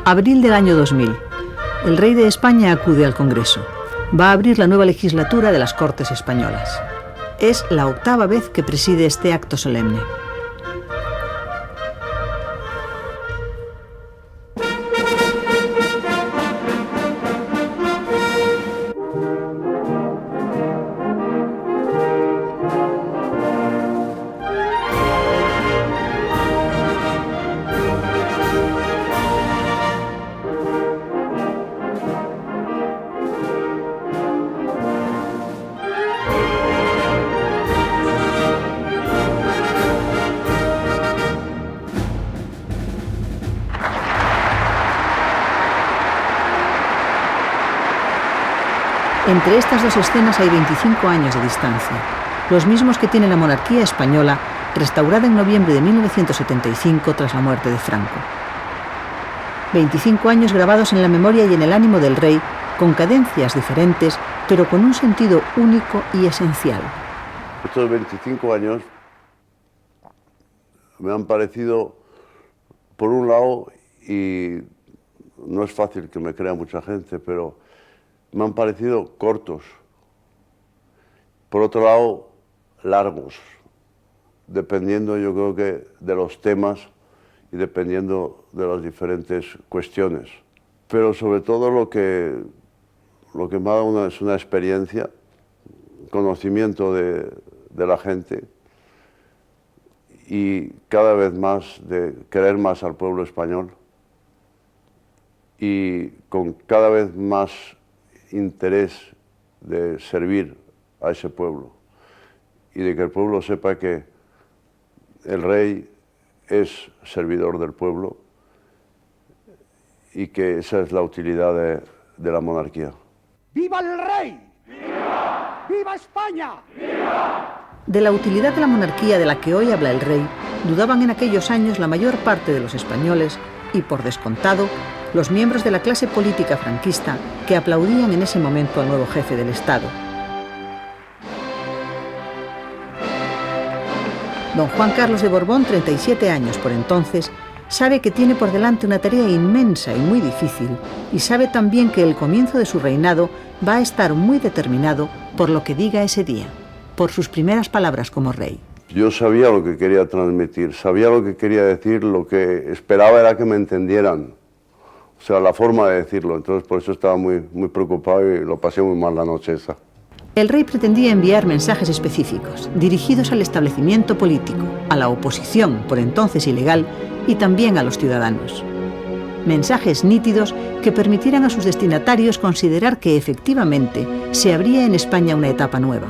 Abril del año 2000. El rey de España acude al Congreso. Va a abrir la nueva legislatura de las Cortes Españolas. Es la 8ª vez que preside este acto solemne. Entre estas dos escenas hay 25 años de distancia, los mismos que tiene la monarquía española, restaurada en noviembre de 1975 tras la muerte de Franco. 25 años grabados en la memoria y en el ánimo del rey, con cadencias diferentes, pero con un sentido único y esencial. Estos 25 años me han parecido, por un lado, y no es fácil que me crea mucha gente, pero me han parecido cortos. Por otro lado, largos, dependiendo, yo creo que, de los temas y dependiendo de las diferentes cuestiones. Pero sobre todo lo que me ha dado es una experiencia, conocimiento de la gente y cada vez más de querer más al pueblo español y con cada vez más interés de servir a ese pueblo y de que el pueblo sepa que el rey es servidor del pueblo y que esa es la utilidad de la monarquía. ¡Viva el rey! ¡Viva! ¡Viva España! ¡Viva! De la utilidad de la monarquía de la que hoy habla el rey, dudaban en aquellos años la mayor parte de los españoles y, por descontado, los miembros de la clase política franquista que aplaudían en ese momento al nuevo jefe del Estado. Don Juan Carlos de Borbón, 37 años por entonces, sabe que tiene por delante una tarea inmensa y muy difícil, y sabe también que el comienzo de su reinado va a estar muy determinado por lo que diga ese día, por sus primeras palabras como rey. Yo sabía lo que quería transmitir, sabía lo que quería decir, lo que esperaba era que me entendieran. O sea, la forma de decirlo, entonces por eso estaba muy preocupado y lo pasé muy mal la noche esa. El rey pretendía enviar mensajes específicos, dirigidos al establecimiento político, a la oposición, por entonces ilegal, y también a los ciudadanos. Mensajes nítidos que permitieran a sus destinatarios considerar que efectivamente se abría en España una etapa nueva.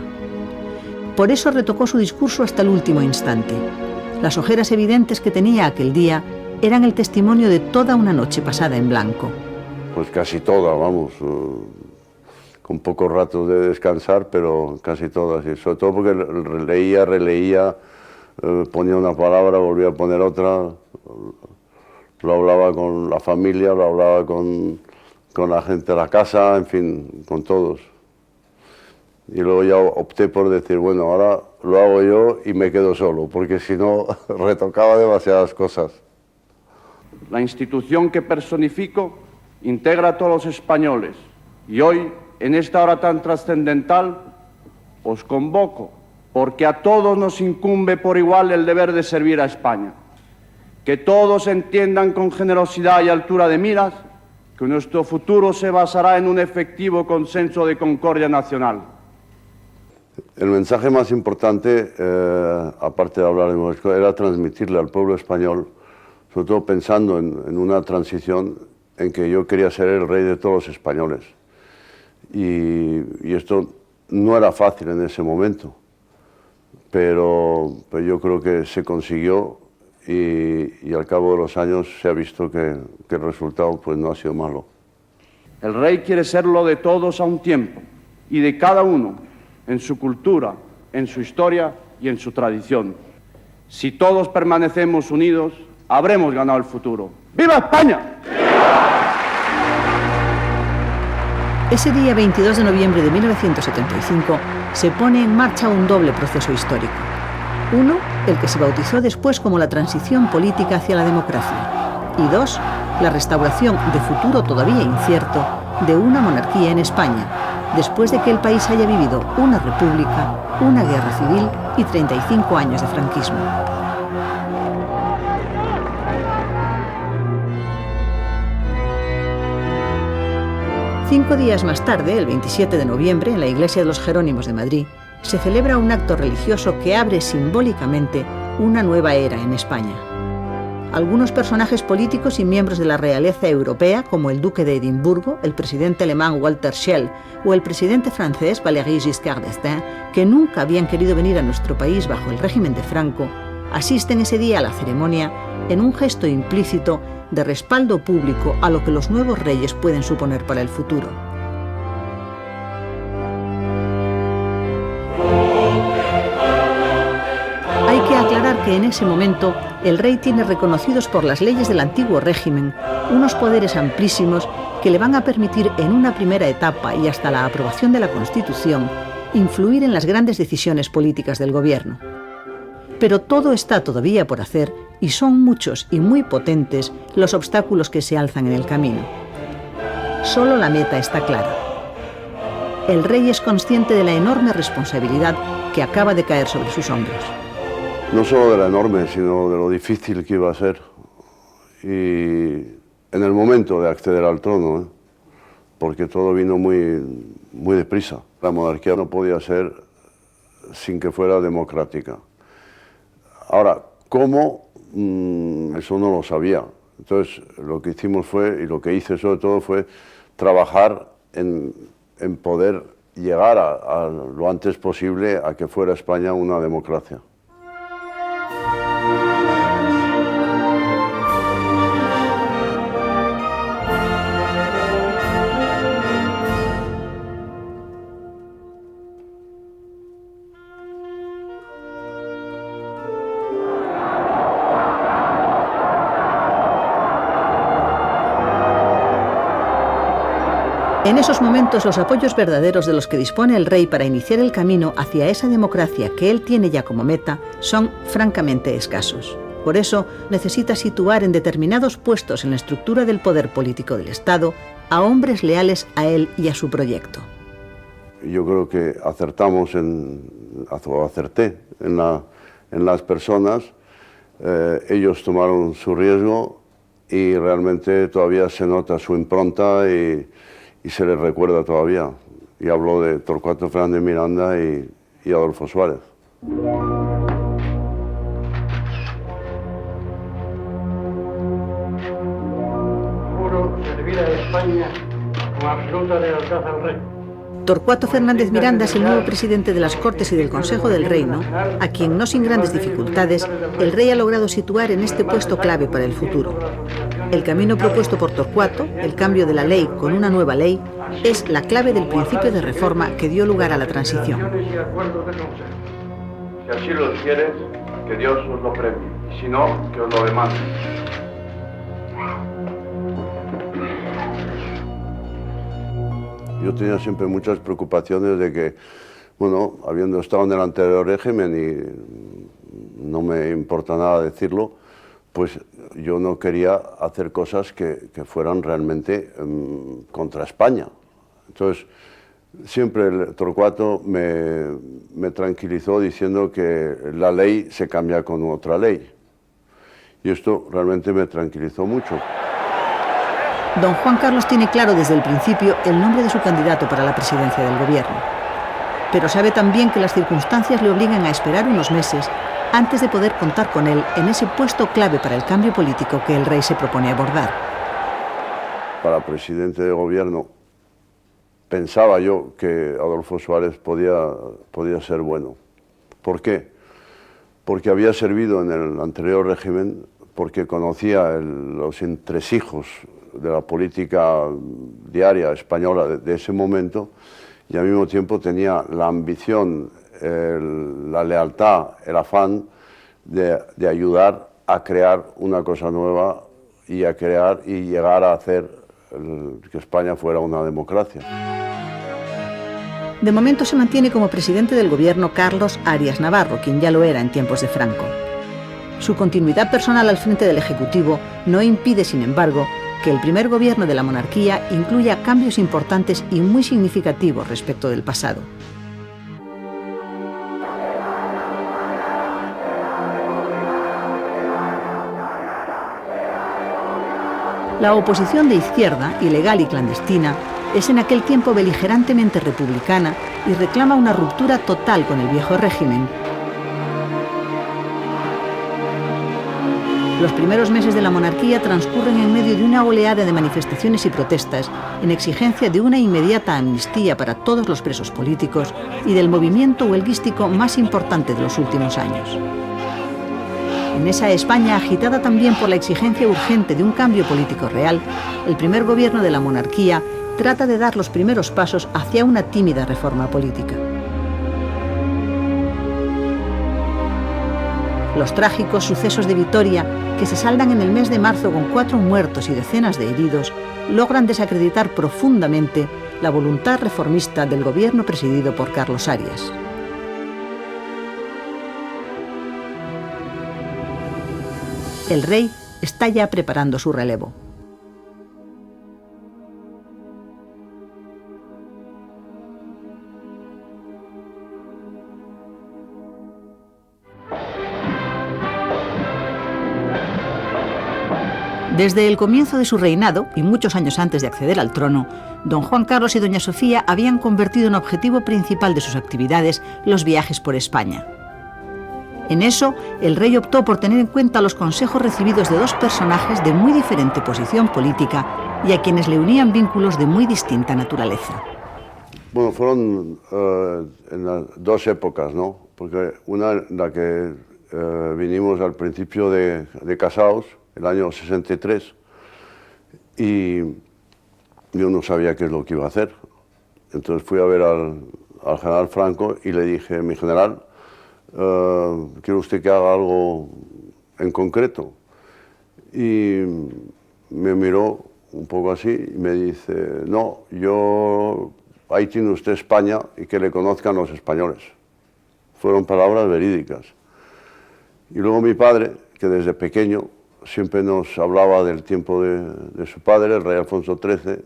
Por eso retocó su discurso hasta el último instante. Las ojeras evidentes que tenía aquel día eran el testimonio de toda una noche pasada en blanco. Pues casi toda, vamos, con pocos ratos de descansar, pero casi todas, y sobre todo porque releía, ponía una palabra, volvía a poner otra, lo hablaba con la familia, lo hablaba con la gente de la casa, en fin, con todos. Y luego ya opté por decir, bueno, ahora lo hago yo y me quedo solo, porque si no retocaba demasiadas cosas. La institución que personifico integra a todos los españoles y hoy, en esta hora tan trascendental, os convoco porque a todos nos incumbe por igual el deber de servir a España. Que todos entiendan con generosidad y altura de miras que nuestro futuro se basará en un efectivo consenso de concordia nacional. El mensaje más importante, aparte de hablar de México, era transmitirle al pueblo español, sobre todo pensando en una transición en que yo quería ser el rey de todos los españoles. Y esto no era fácil en ese momento, pero yo creo que se consiguió y al cabo de los años se ha visto que el resultado pues, no ha sido malo. El rey quiere serlo de todos a un tiempo y de cada uno en su cultura, en su historia y en su tradición. Si todos permanecemos unidos, habremos ganado el futuro. ¡Viva España! Ese día 22 de noviembre de 1975 se pone en marcha un doble proceso histórico. Uno, el que se bautizó después como la transición política hacia la democracia. Y dos, la restauración de futuro todavía incierto de una monarquía en España, después de que el país haya vivido una república, una guerra civil y 35 años de franquismo. Cinco días más tarde, el 27 de noviembre, en la iglesia de los Jerónimos de Madrid, se celebra un acto religioso que abre simbólicamente una nueva era en España. Algunos personajes políticos y miembros de la realeza europea, como el duque de Edimburgo, el presidente alemán Walter Scheel o el presidente francés Valéry Giscard d'Estaing, que nunca habían querido venir a nuestro país bajo el régimen de Franco, asisten ese día a la ceremonia en un gesto implícito de respaldo público a lo que los nuevos reyes pueden suponer para el futuro. Hay que aclarar que en ese momento el rey tiene reconocidos por las leyes del antiguo régimen unos poderes amplísimos que le van a permitir en una primera etapa y hasta la aprobación de la Constitución influir en las grandes decisiones políticas del gobierno. Pero todo está todavía por hacer y son muchos y muy potentes los obstáculos que se alzan en el camino. Solo la meta está clara. El rey es consciente de la enorme responsabilidad que acaba de caer sobre sus hombros. No solo de la enorme, sino de lo difícil que iba a ser. Y en el momento de acceder al trono, porque todo vino muy deprisa. La monarquía no podía ser sin que fuera democrática. Ahora, ¿cómo? Eso no lo sabía. Entonces, lo que hicimos fue, y lo que hice sobre todo fue, trabajar en poder llegar a lo antes posible a que fuera España una democracia. En esos momentos, los apoyos verdaderos de los que dispone el rey para iniciar el camino hacia esa democracia que él tiene ya como meta son francamente escasos. Por eso, necesita situar en determinados puestos en la estructura del poder político del Estado a hombres leales a él y a su proyecto. Yo creo que acerté en las personas, ellos tomaron su riesgo y realmente todavía se nota su impronta y se les recuerda todavía. Y hablo de Torcuato Fernández Miranda y Adolfo Suárez. Juro servir a España con absoluta lealtad al rey. Torcuato Fernández Miranda es el nuevo presidente de las Cortes y del Consejo del Reino, a quien, no sin grandes dificultades, el rey ha logrado situar en este puesto clave para el futuro. El camino propuesto por Torcuato, el cambio de la ley con una nueva ley, es la clave del principio de reforma que dio lugar a la transición. Si así lo quieres, que Dios os lo premie, y si no, que os lo demande. Yo tenía siempre muchas preocupaciones de que, bueno, habiendo estado en el anterior régimen y no me importa nada decirlo, pues yo no quería hacer cosas que fueran realmente contra España. Entonces, siempre el Torcuato me tranquilizó diciendo que la ley se cambia con otra ley. Y esto realmente me tranquilizó mucho. Don Juan Carlos tiene claro desde el principio el nombre de su candidato para la presidencia del gobierno. Pero sabe también que las circunstancias le obligan a esperar unos meses antes de poder contar con él en ese puesto clave para el cambio político que el rey se propone abordar. Para presidente de gobierno, pensaba yo que Adolfo Suárez podía ser bueno. ¿Por qué? Porque había servido en el anterior régimen, porque conocía los entresijos de la política diaria española de ese momento, y al mismo tiempo tenía la ambición, la lealtad, el afán de ayudar a crear una cosa nueva y a crear y llegar a hacer que España fuera una democracia. De momento se mantiene como presidente del gobierno Carlos Arias Navarro, quien ya lo era en tiempos de Franco. Su continuidad personal al frente del Ejecutivo no impide, sin embargo, que el primer gobierno de la monarquía incluya cambios importantes y muy significativos respecto del pasado. La oposición de izquierda, ilegal y clandestina, es en aquel tiempo beligerantemente republicana y reclama una ruptura total con el viejo régimen. Los primeros meses de la monarquía transcurren en medio de una oleada de manifestaciones y protestas en exigencia de una inmediata amnistía para todos los presos políticos y del movimiento huelguístico más importante de los últimos años. En esa España agitada también por la exigencia urgente de un cambio político real, el primer gobierno de la monarquía trata de dar los primeros pasos hacia una tímida reforma política. Los trágicos sucesos de Vitoria, que se saldan en el mes de marzo con 4 muertos y decenas de heridos, logran desacreditar profundamente la voluntad reformista del gobierno presidido por Carlos Arias. El rey está ya preparando su relevo. Desde el comienzo de su reinado, y muchos años antes de acceder al trono, don Juan Carlos y doña Sofía habían convertido en objetivo principal de sus actividades los viajes por España. En eso, el rey optó por tener en cuenta los consejos recibidos de dos personajes de muy diferente posición política y a quienes le unían vínculos de muy distinta naturaleza. Bueno, fueron en las dos épocas, ¿no? Porque una en la que vinimos al principio de casados, el año 63, y yo no sabía qué es lo que iba a hacer. Entonces fui a ver al general Franco y le dije, mi general, ¿quiere usted que haga algo en concreto? Y me miró un poco así y me dice, no, ahí tiene usted España y que le conozcan los españoles. Fueron palabras verídicas. Y luego mi padre, que desde pequeño siempre nos hablaba del tiempo de su padre, el rey Alfonso XIII,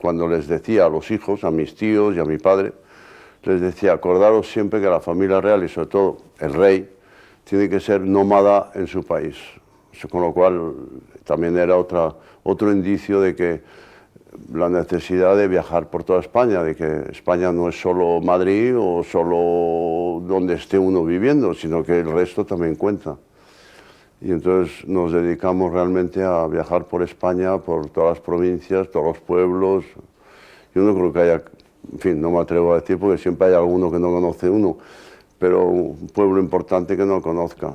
cuando les decía a los hijos, a mis tíos y a mi padre, les decía, acordaros siempre que la familia real y sobre todo el rey tiene que ser nómada en su país. Con lo cual también era otro indicio de que la necesidad de viajar por toda España, de que España no es solo Madrid o solo donde esté uno viviendo, sino que el resto también cuenta. Y entonces nos dedicamos realmente a viajar por España, por todas las provincias, todos los pueblos. Yo no creo que haya, en fin, no me atrevo a decir porque siempre hay alguno que no conoce uno, pero un pueblo importante que no conozca.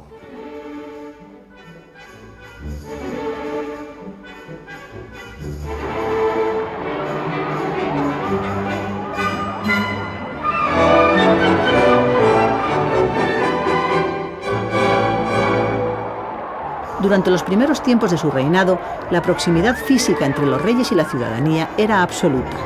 Durante los primeros tiempos de su reinado, la proximidad física entre los reyes y la ciudadanía era absoluta,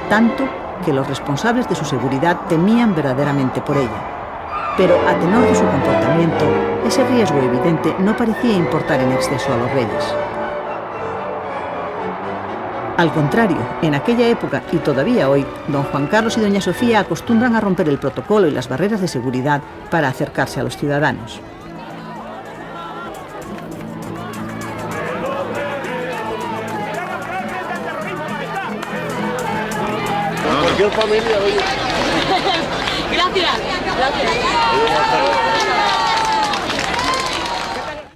tanto que los responsables de su seguridad temían verdaderamente por ella. Pero a tenor de su comportamiento, ese riesgo evidente no parecía importar en exceso a los reyes. Al contrario, en aquella época y todavía hoy, don Juan Carlos y doña Sofía acostumbran a romper el protocolo y las barreras de seguridad para acercarse a los ciudadanos. Cualquier familia, oye. Gracias.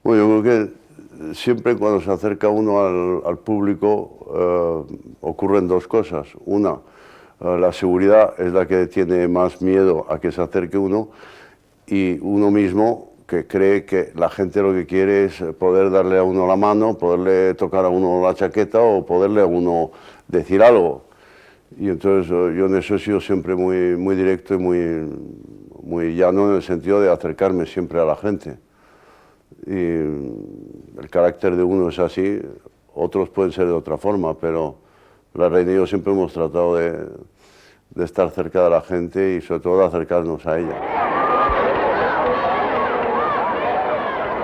Bueno, yo creo que siempre cuando se acerca uno al público ocurren dos cosas. Una, la seguridad es la que tiene más miedo a que se acerque uno, y uno mismo que cree que la gente lo que quiere es poder darle a uno la mano, poderle tocar a uno la chaqueta o poderle a uno decir algo. Y entonces yo en eso he sido siempre muy directo y muy llano en el sentido de acercarme siempre a la gente. Y el carácter de uno es así, otros pueden ser de otra forma, pero la reina y yo siempre hemos tratado de estar cerca de la gente y sobre todo de acercarnos a ella.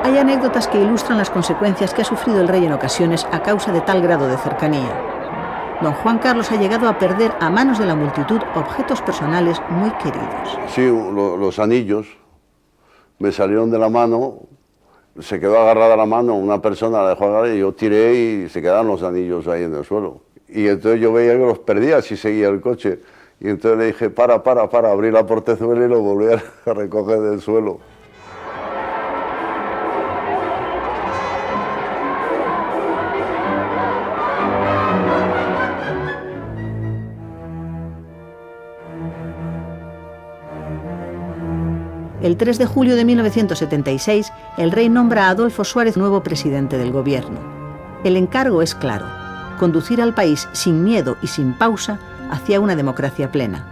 Hay anécdotas que ilustran las consecuencias que ha sufrido el rey en ocasiones a causa de tal grado de cercanía. Don Juan Carlos ha llegado a perder a manos de la multitud objetos personales muy queridos. Sí, los anillos me salieron de la mano, se quedó agarrada la mano, una persona la dejó agarrar y yo tiré y se quedaron los anillos ahí en el suelo. Y entonces yo veía que los perdía si seguía el coche. Y entonces le dije, para, abrí la portezuela y lo volví a recoger del suelo. El 3 de julio de 1976, el rey nombra a Adolfo Suárez nuevo presidente del gobierno. El encargo es claro: conducir al país sin miedo y sin pausa hacia una democracia plena.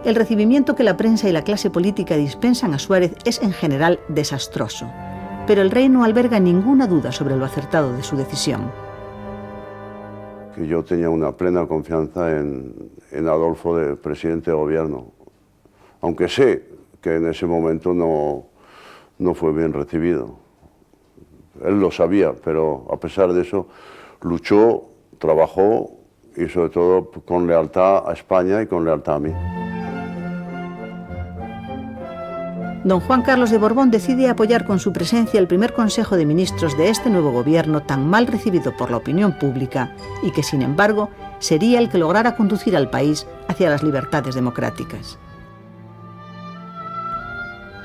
El recibimiento que la prensa y la clase política dispensan a Suárez es en general desastroso, pero el rey no alberga ninguna duda sobre lo acertado de su decisión. Que yo tenía una plena confianza en Adolfo de presidente de gobierno, aunque sé que en ese momento no fue bien recibido. Él lo sabía, pero a pesar de eso luchó, trabajó y sobre todo con lealtad a España y con lealtad a mí. Don Juan Carlos de Borbón decide apoyar con su presencia el primer Consejo de Ministros de este nuevo gobierno tan mal recibido por la opinión pública y que, sin embargo, sería el que lograra conducir al país hacia las libertades democráticas.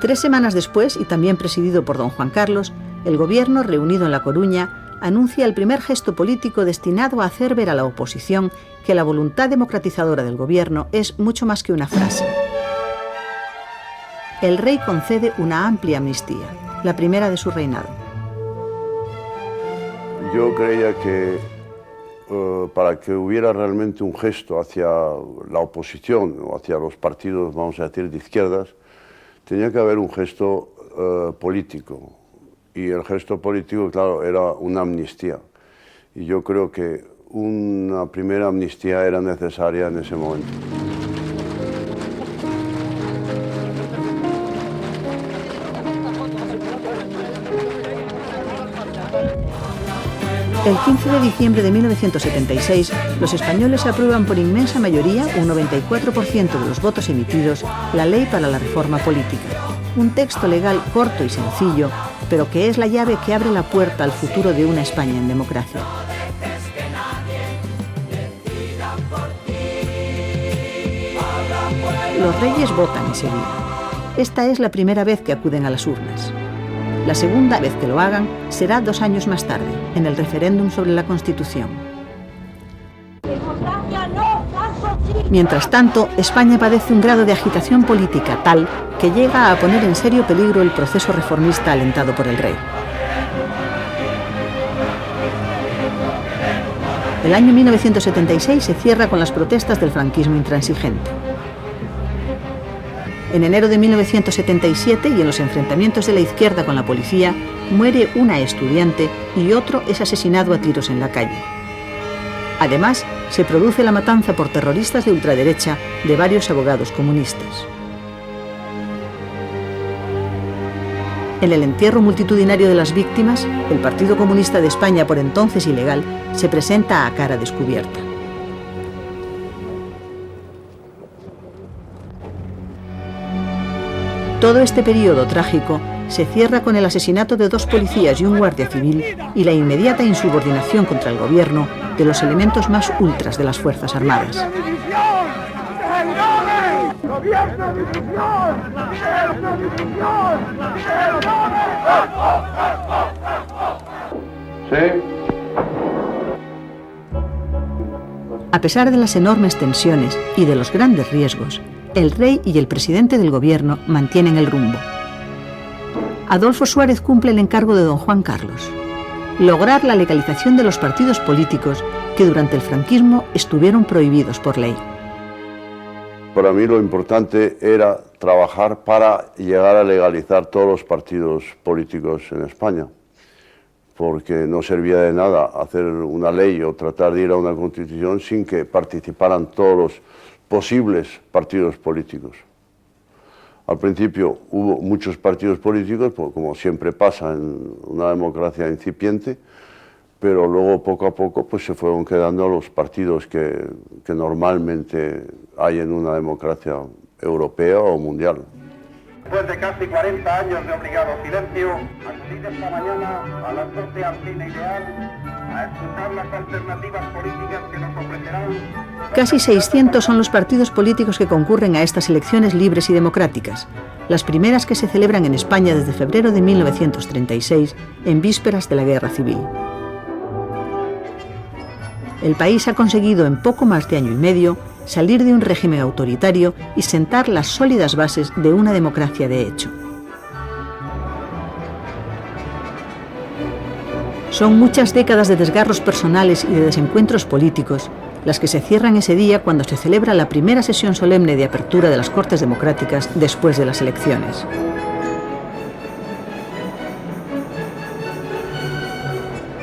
3 semanas después, y también presidido por don Juan Carlos, el gobierno, reunido en La Coruña, anuncia el primer gesto político destinado a hacer ver a la oposición que la voluntad democratizadora del gobierno es mucho más que una frase. El rey concede una amplia amnistía, la primera de su reinado. Yo creía que para que hubiera realmente un gesto hacia la oposición o hacia los partidos, vamos a decir, de izquierdas, tenía que haber un gesto político. Y el gesto político, claro, era una amnistía. Y yo creo que una primera amnistía era necesaria en ese momento. El 15 de diciembre de 1976, los españoles aprueban por inmensa mayoría, un 94% de los votos emitidos, la Ley para la Reforma Política. Un texto legal corto y sencillo, pero que es la llave que abre la puerta al futuro de una España en democracia. Los reyes votan ese día. Esta es la primera vez que acuden a las urnas. La segunda vez que lo hagan será 2 años más tarde, en el referéndum sobre la Constitución. Mientras tanto, España padece un grado de agitación política tal que llega a poner en serio peligro el proceso reformista alentado por el rey. El año 1976 se cierra con las protestas del franquismo intransigente. En enero de 1977, y en los enfrentamientos de la izquierda con la policía, muere una estudiante y otro es asesinado a tiros en la calle. Además, se produce la matanza por terroristas de ultraderecha de varios abogados comunistas. En el entierro multitudinario de las víctimas, el Partido Comunista de España, por entonces ilegal, se presenta a cara descubierta. Todo este periodo trágico se cierra con el asesinato de 2 policías y un guardia civil y la inmediata insubordinación contra el gobierno de los elementos más ultras de las Fuerzas Armadas. A pesar de las enormes tensiones y de los grandes riesgos, el rey y el presidente del gobierno mantienen el rumbo. Adolfo Suárez cumple el encargo de don Juan Carlos: lograr la legalización de los partidos políticos que durante el franquismo estuvieron prohibidos por ley. Para mí lo importante era trabajar para llegar a legalizar todos los partidos políticos en España, porque no servía de nada hacer una ley o tratar de ir a una constitución sin que participaran todos los posibles partidos políticos. Al principio hubo muchos partidos políticos, como siempre pasa en una democracia incipiente, pero luego poco a poco pues, se fueron quedando los partidos que normalmente hay en una democracia europea o mundial. Después de casi 40 años de obligado silencio, acudí esta mañana a la corte al cine ideal a escuchar las alternativas políticas que nos ofrecerán. Casi 600 son los partidos políticos que concurren a estas elecciones libres y democráticas, las primeras que se celebran en España desde febrero de 1936, en vísperas de la Guerra Civil. El país ha conseguido en poco más de año y medio salir de un régimen autoritario y sentar las sólidas bases de una democracia de hecho. Son muchas décadas de desgarros personales y de desencuentros políticos las que se cierran ese día cuando se celebra la primera sesión solemne de apertura de las Cortes Democráticas después de las elecciones.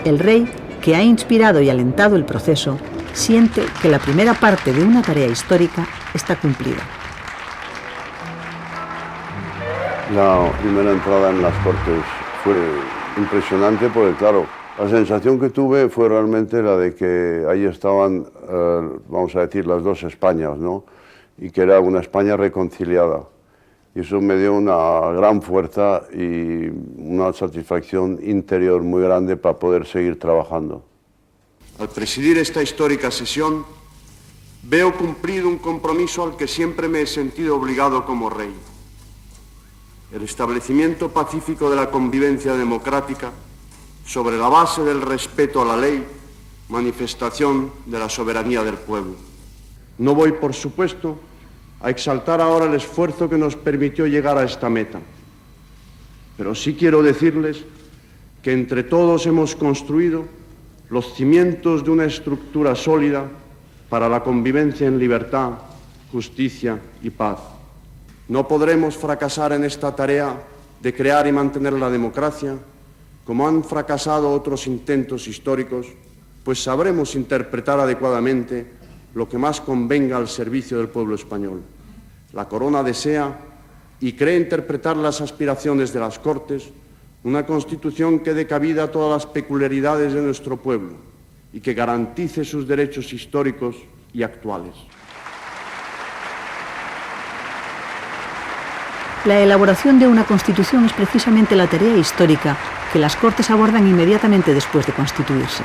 El rey, que ha inspirado y alentado el proceso, siente que la primera parte de una tarea histórica está cumplida. La primera entrada en las Cortes fue impresionante porque, claro, la sensación que tuve fue realmente la de que ahí estaban, vamos a decir, las dos Españas, ¿no? Y que era una España reconciliada. Y eso me dio una gran fuerza y una satisfacción interior muy grande para poder seguir trabajando. Al presidir esta histórica sesión, veo cumplido un compromiso al que siempre me he sentido obligado como rey. El establecimiento pacífico de la convivencia democrática sobre la base del respeto a la ley, manifestación de la soberanía del pueblo. No voy, por supuesto, a exaltar ahora el esfuerzo que nos permitió llegar a esta meta, pero sí quiero decirles que entre todos hemos construido los cimientos de una estructura sólida para la convivencia en libertad, justicia y paz. No podremos fracasar en esta tarea de crear y mantener la democracia, como han fracasado otros intentos históricos, pues sabremos interpretar adecuadamente lo que más convenga al servicio del pueblo español. La Corona desea y cree interpretar las aspiraciones de las Cortes, una Constitución que dé cabida a todas las peculiaridades de nuestro pueblo y que garantice sus derechos históricos y actuales. La elaboración de una Constitución es precisamente la tarea histórica que las Cortes abordan inmediatamente después de constituirse.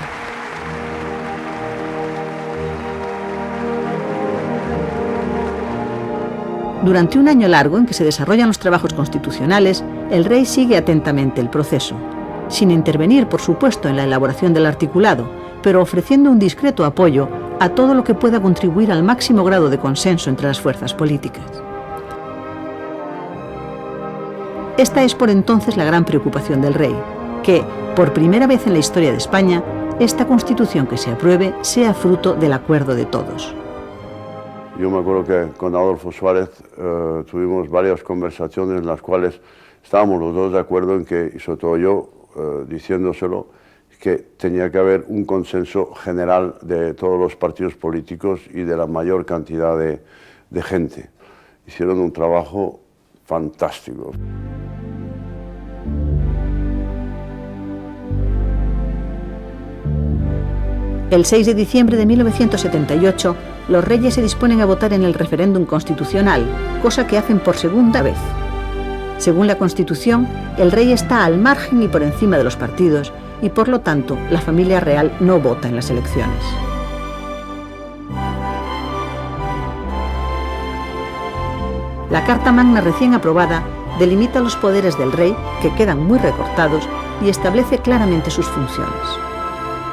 Durante un año largo en que se desarrollan los trabajos constitucionales, el rey sigue atentamente el proceso, sin intervenir, por supuesto, en la elaboración del articulado, pero ofreciendo un discreto apoyo a todo lo que pueda contribuir al máximo grado de consenso entre las fuerzas políticas. Esta es por entonces la gran preocupación del rey, que, por primera vez en la historia de España, esta Constitución que se apruebe sea fruto del acuerdo de todos. Yo me acuerdo que con Adolfo Suárez tuvimos varias conversaciones en las cuales estábamos los dos de acuerdo en que, y sobre todo yo, diciéndoselo, que tenía que haber un consenso general de todos los partidos políticos y de la mayor cantidad de gente. Hicieron un trabajo fantástico. El 6 de diciembre de 1978, los reyes se disponen a votar en el referéndum constitucional, cosa que hacen por segunda vez. Según la Constitución, el rey está al margen y por encima de los partidos y, por lo tanto, la familia real no vota en las elecciones. La Carta Magna recién aprobada delimita los poderes del rey, que quedan muy recortados, y establece claramente sus funciones.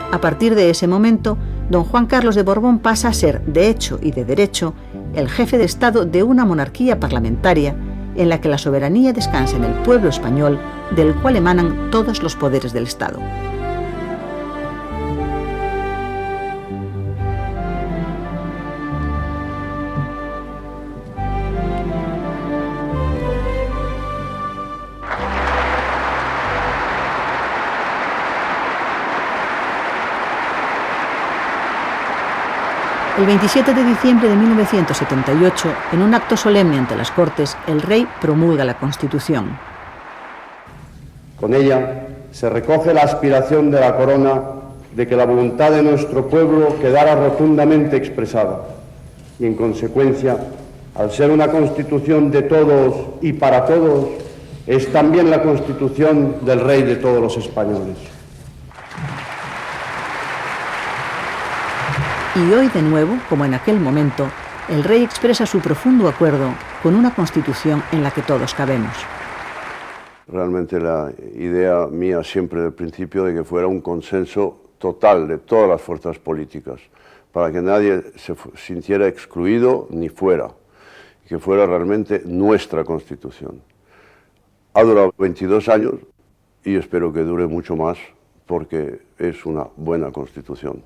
A partir de ese momento, don Juan Carlos de Borbón pasa a ser, de hecho y de derecho, el jefe de Estado de una monarquía parlamentaria en la que la soberanía descansa en el pueblo español, del cual emanan todos los poderes del Estado. El 27 de diciembre de 1978, en un acto solemne ante las Cortes, el rey promulga la Constitución. Con ella se recoge la aspiración de la corona de que la voluntad de nuestro pueblo quedara rotundamente expresada y, en consecuencia, al ser una Constitución de todos y para todos, es también la Constitución del Rey de todos los españoles. Y hoy, de nuevo, como en aquel momento, el rey expresa su profundo acuerdo con una Constitución en la que todos cabemos. Realmente la idea mía siempre del principio de que fuera un consenso total de todas las fuerzas políticas, para que nadie se sintiera excluido ni fuera, que fuera realmente nuestra Constitución. Ha durado 22 años y espero que dure mucho más porque es una buena Constitución.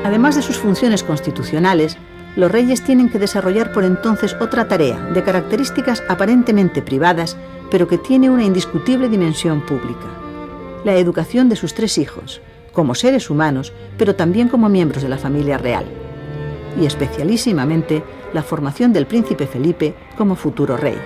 Además de sus funciones constitucionales, los reyes tienen que desarrollar por entonces otra tarea de características aparentemente privadas, pero que tiene una indiscutible dimensión pública: la educación de sus 3 hijos, como seres humanos, pero también como miembros de la familia real, y especialísimamente la formación del príncipe Felipe como futuro rey.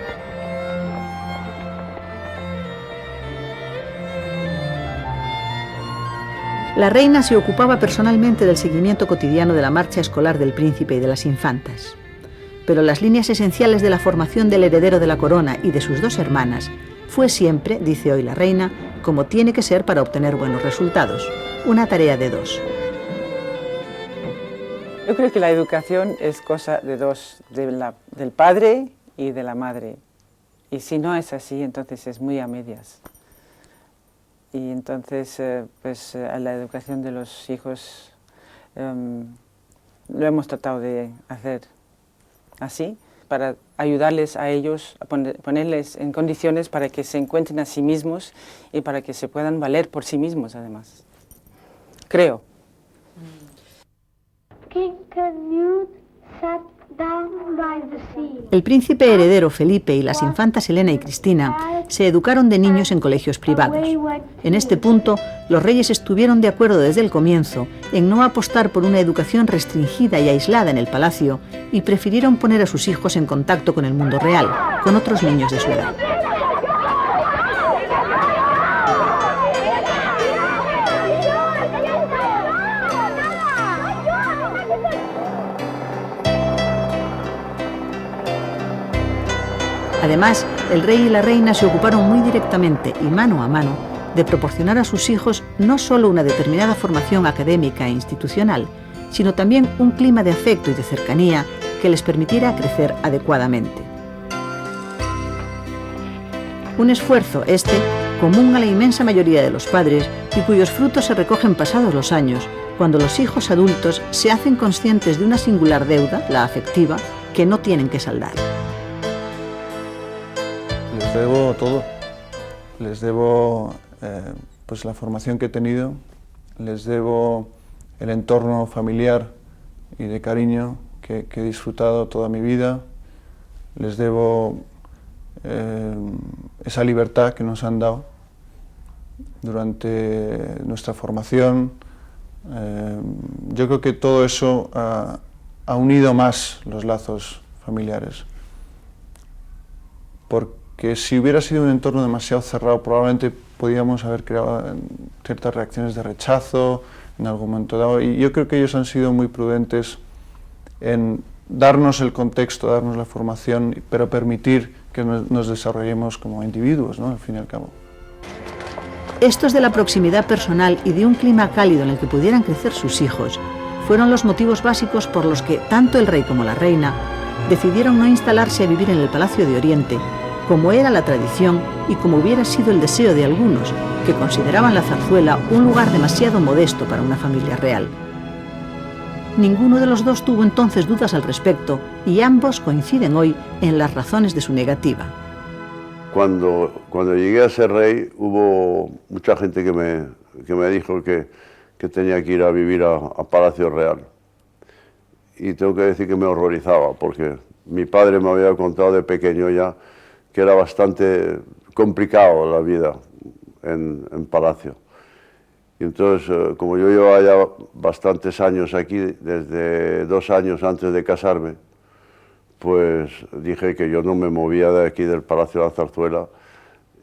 La reina se ocupaba personalmente del seguimiento cotidiano de la marcha escolar del príncipe y de las infantas. Pero las líneas esenciales de la formación del heredero de la corona y de sus 2 hermanas fue siempre, dice hoy la reina, como tiene que ser para obtener buenos resultados, una tarea de 2. Yo creo que la educación es cosa de 2, del padre y de la madre. Y si no es así, entonces es muy a medias. Y entonces, a la educación de los hijos lo hemos tratado de hacer así, para ayudarles a ellos, a ponerles en condiciones para que se encuentren a sí mismos y para que se puedan valer por sí mismos, además. Creo. King Canute sat down by the sea. El príncipe heredero Felipe y las infantas Elena y Cristina se educaron de niños en colegios privados. En este punto, los reyes estuvieron de acuerdo desde el comienzo en no apostar por una educación restringida y aislada en el palacio y prefirieron poner a sus hijos en contacto con el mundo real, con otros niños de su edad. Además, el rey y la reina se ocuparon muy directamente y mano a mano de proporcionar a sus hijos no solo una determinada formación académica e institucional, sino también un clima de afecto y de cercanía que les permitiera crecer adecuadamente. Un esfuerzo este común a la inmensa mayoría de los padres y cuyos frutos se recogen pasados los años, cuando los hijos adultos se hacen conscientes de una singular deuda, la afectiva, que no tienen que saldar. Les debo todo, les debo pues la formación que he tenido, les debo el entorno familiar y de cariño que he disfrutado toda mi vida, les debo esa libertad que nos han dado durante nuestra formación. Yo creo que todo eso ha unido más los lazos familiares, porque si hubiera sido un entorno demasiado cerrado, probablemente podíamos haber creado ciertas reacciones de rechazo en algún momento dado, y yo creo que ellos han sido muy prudentes en darnos el contexto, darnos la formación, pero permitir que nos desarrollemos como individuos, ¿no?, al fin y al cabo. Estos de la proximidad personal y de un clima cálido en el que pudieran crecer sus hijos fueron los motivos básicos por los que tanto el rey como la reina decidieron no instalarse a vivir en el Palacio de Oriente, como era la tradición y como hubiera sido el deseo de algunos, que consideraban la Zarzuela un lugar demasiado modesto para una familia real. Ninguno de los dos tuvo entonces dudas al respecto y ambos coinciden hoy en las razones de su negativa. Cuando llegué a ser rey hubo mucha gente que me dijo que tenía que ir a vivir a Palacio Real. Y tengo que decir que me horrorizaba, porque mi padre me había contado de pequeño ya que era bastante complicado la vida en Palacio. Y entonces, como yo llevaba ya bastantes años aquí, desde 2 años antes de casarme, pues dije que yo no me movía de aquí del Palacio de la Zarzuela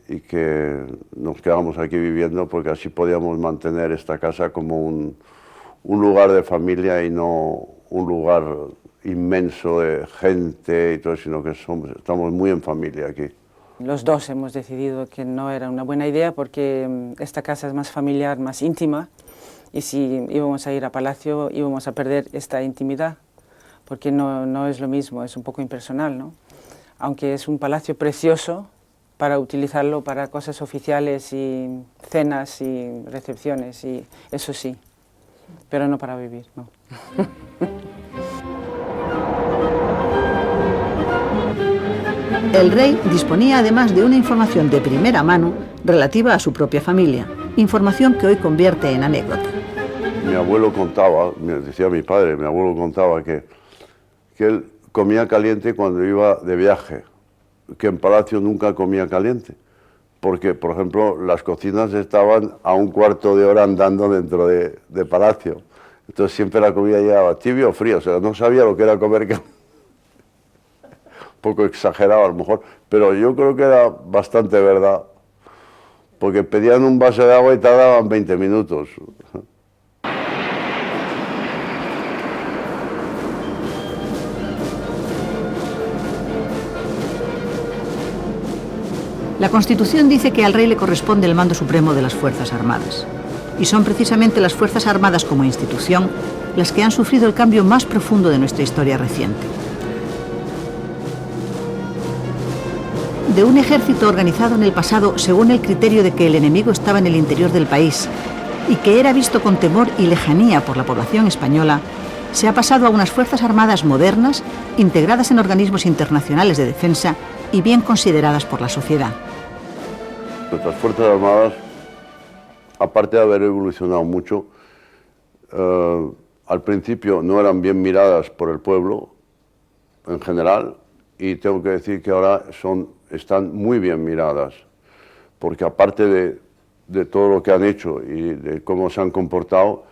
y que nos quedamos aquí viviendo porque así podíamos mantener esta casa como un lugar de familia y no un lugar inmenso de gente y todo, sino que estamos muy en familia aquí. Los dos hemos decidido que no era una buena idea porque esta casa es más familiar, más íntima, y si íbamos a ir a Palacio íbamos a perder esta intimidad, porque no es lo mismo, es un poco impersonal, ¿no? Aunque es un palacio precioso para utilizarlo para cosas oficiales y cenas y recepciones, y eso sí, pero no para vivir, no. El rey disponía además de una información de primera mano relativa a su propia familia, información que hoy convierte en anécdota. Mi abuelo contaba, decía mi padre, mi abuelo contaba que él comía caliente cuando iba de viaje, que en Palacio nunca comía caliente, porque, por ejemplo, las cocinas estaban a un cuarto de hora andando dentro de Palacio, entonces siempre la comida llegaba tibia o fría, o sea, no sabía lo que era comer caliente. Poco exagerado a lo mejor, pero yo creo que era bastante verdad, porque pedían un vaso de agua y tardaban 20 minutos. La Constitución dice que al rey le corresponde el mando supremo de las Fuerzas Armadas, y son precisamente las Fuerzas Armadas como institución las que han sufrido el cambio más profundo de nuestra historia reciente. De un ejército organizado en el pasado según el criterio de que el enemigo estaba en el interior del país y que era visto con temor y lejanía por la población española, se ha pasado a unas Fuerzas Armadas modernas, integradas en organismos internacionales de defensa y bien consideradas por la sociedad. Nuestras Fuerzas Armadas, aparte de haber evolucionado mucho, al principio no eran bien miradas por el pueblo en general, y tengo que decir que ahora están muy bien miradas, porque aparte de todo lo que han hecho y de cómo se han comportado,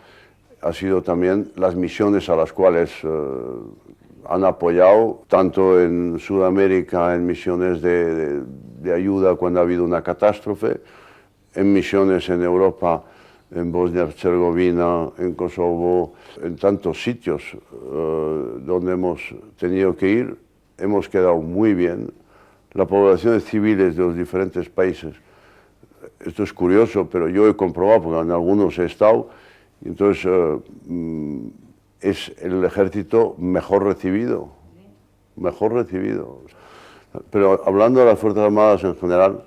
ha sido también las misiones a las cuales han apoyado, tanto en Sudamérica, en misiones de ayuda cuando ha habido una catástrofe, en misiones en Europa, en Bosnia-Herzegovina, en Kosovo, en tantos sitios donde hemos tenido que ir, hemos quedado muy bien. Las poblaciones civiles de los diferentes países, esto es curioso, pero yo he comprobado, porque en algunos he estado, entonces es el ejército mejor recibido. Pero hablando de las Fuerzas Armadas en general,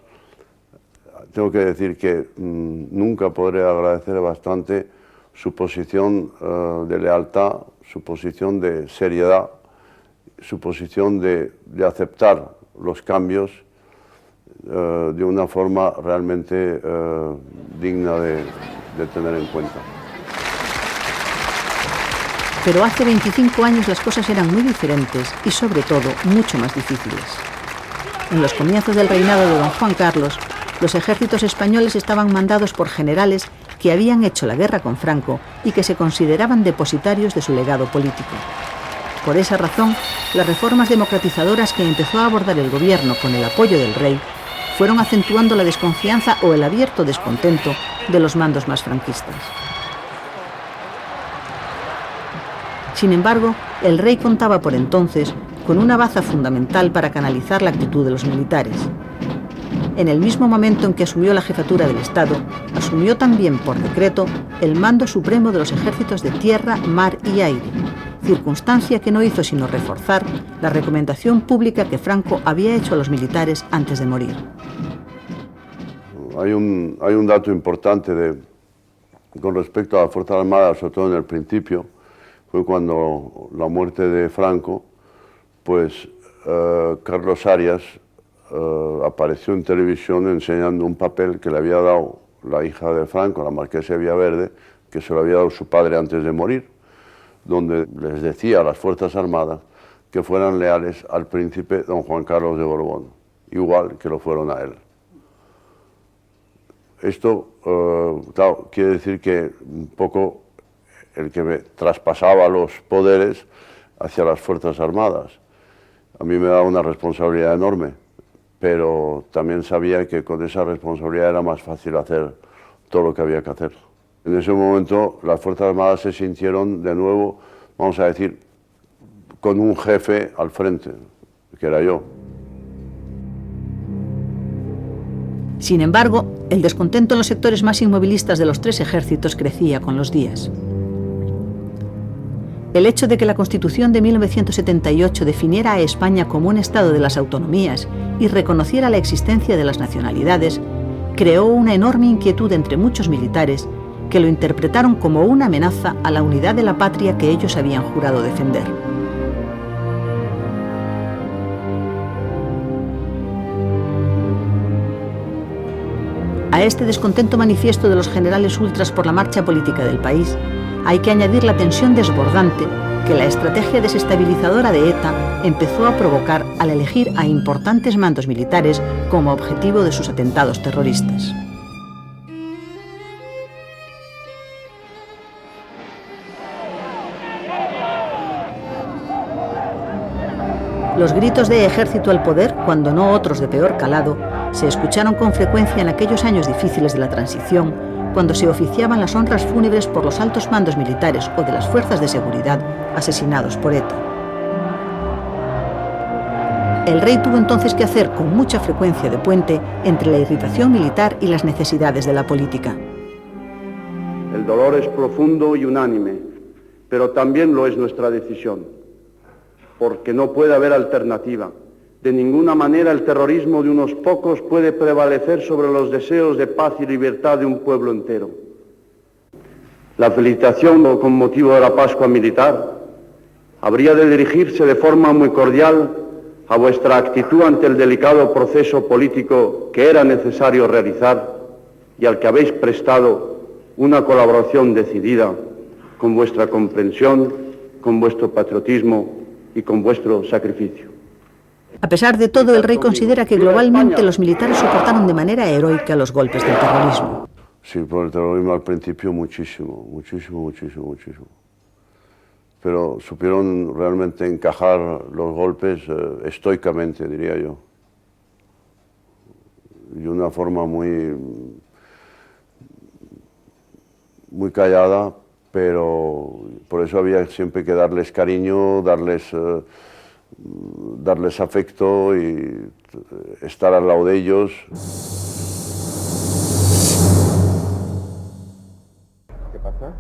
tengo que decir que nunca podré agradecer bastante su posición de lealtad, su posición de seriedad, su posición de aceptar los cambios de una forma realmente digna de tener en cuenta. Pero hace 25 años las cosas eran muy diferentes y, sobre todo, mucho más difíciles. En los comienzos del reinado de don Juan Carlos, los ejércitos españoles estaban mandados por generales que habían hecho la guerra con Franco y que se consideraban depositarios de su legado político. Por esa razón, las reformas democratizadoras que empezó a abordar el gobierno con el apoyo del rey fueron acentuando la desconfianza o el abierto descontento de los mandos más franquistas. Sin embargo, el rey contaba por entonces con una baza fundamental para canalizar la actitud de los militares. En el mismo momento en que asumió la jefatura del Estado, asumió también por decreto el mando supremo de los ejércitos de tierra, mar y aire, circunstancia que no hizo sino reforzar la recomendación pública que Franco había hecho a los militares antes de morir. Hay un dato importante con respecto a las Fuerzas Armadas, sobre todo en el principio, fue cuando la muerte de Franco, pues Carlos Arias apareció en televisión enseñando un papel que le había dado la hija de Franco, la marquesa de Villaverde, que se lo había dado su padre antes de morir, donde les decía a las Fuerzas Armadas que fueran leales al príncipe don Juan Carlos de Borbón, igual que lo fueron a él. Esto, claro, quiere decir que un poco el que me traspasaba los poderes hacia las Fuerzas Armadas. A mí me daba una responsabilidad enorme, pero también sabía que con esa responsabilidad era más fácil hacer todo lo que había que hacer. En ese momento las Fuerzas Armadas se sintieron de nuevo, vamos a decir, con un jefe al frente, que era yo. Sin embargo, el descontento en los sectores más inmovilistas de los tres ejércitos crecía con los días. El hecho de que la Constitución de 1978 definiera a España como un Estado de las autonomías y reconociera la existencia de las nacionalidades, creó una enorme inquietud entre muchos militares que lo interpretaron como una amenaza a la unidad de la patria que ellos habían jurado defender. A este descontento manifiesto de los generales ultras por la marcha política del país, hay que añadir la tensión desbordante que la estrategia desestabilizadora de ETA empezó a provocar al elegir a importantes mandos militares como objetivo de sus atentados terroristas. Los gritos de ejército al poder, cuando no otros de peor calado, se escucharon con frecuencia en aquellos años difíciles de la transición, cuando se oficiaban las honras fúnebres por los altos mandos militares o de las fuerzas de seguridad asesinados por ETA. El rey tuvo entonces que hacer con mucha frecuencia de puente entre la irritación militar y las necesidades de la política. El dolor es profundo y unánime, pero también lo es nuestra decisión, porque no puede haber alternativa. De ninguna manera el terrorismo de unos pocos puede prevalecer sobre los deseos de paz y libertad de un pueblo entero. La felicitación con motivo de la Pascua Militar habría de dirigirse de forma muy cordial a vuestra actitud ante el delicado proceso político que era necesario realizar y al que habéis prestado una colaboración decidida con vuestra comprensión, con vuestro patriotismo y con vuestro sacrificio. A pesar de todo, el rey considera que globalmente los militares soportaron de manera heroica los golpes del terrorismo. Sí, por el terrorismo al principio muchísimo. Pero supieron realmente encajar los golpes estoicamente, diría yo. Y de una forma muy callada, pero por eso había siempre que darles cariño, darles afecto y estar al lado de ellos. ¿Qué pasa?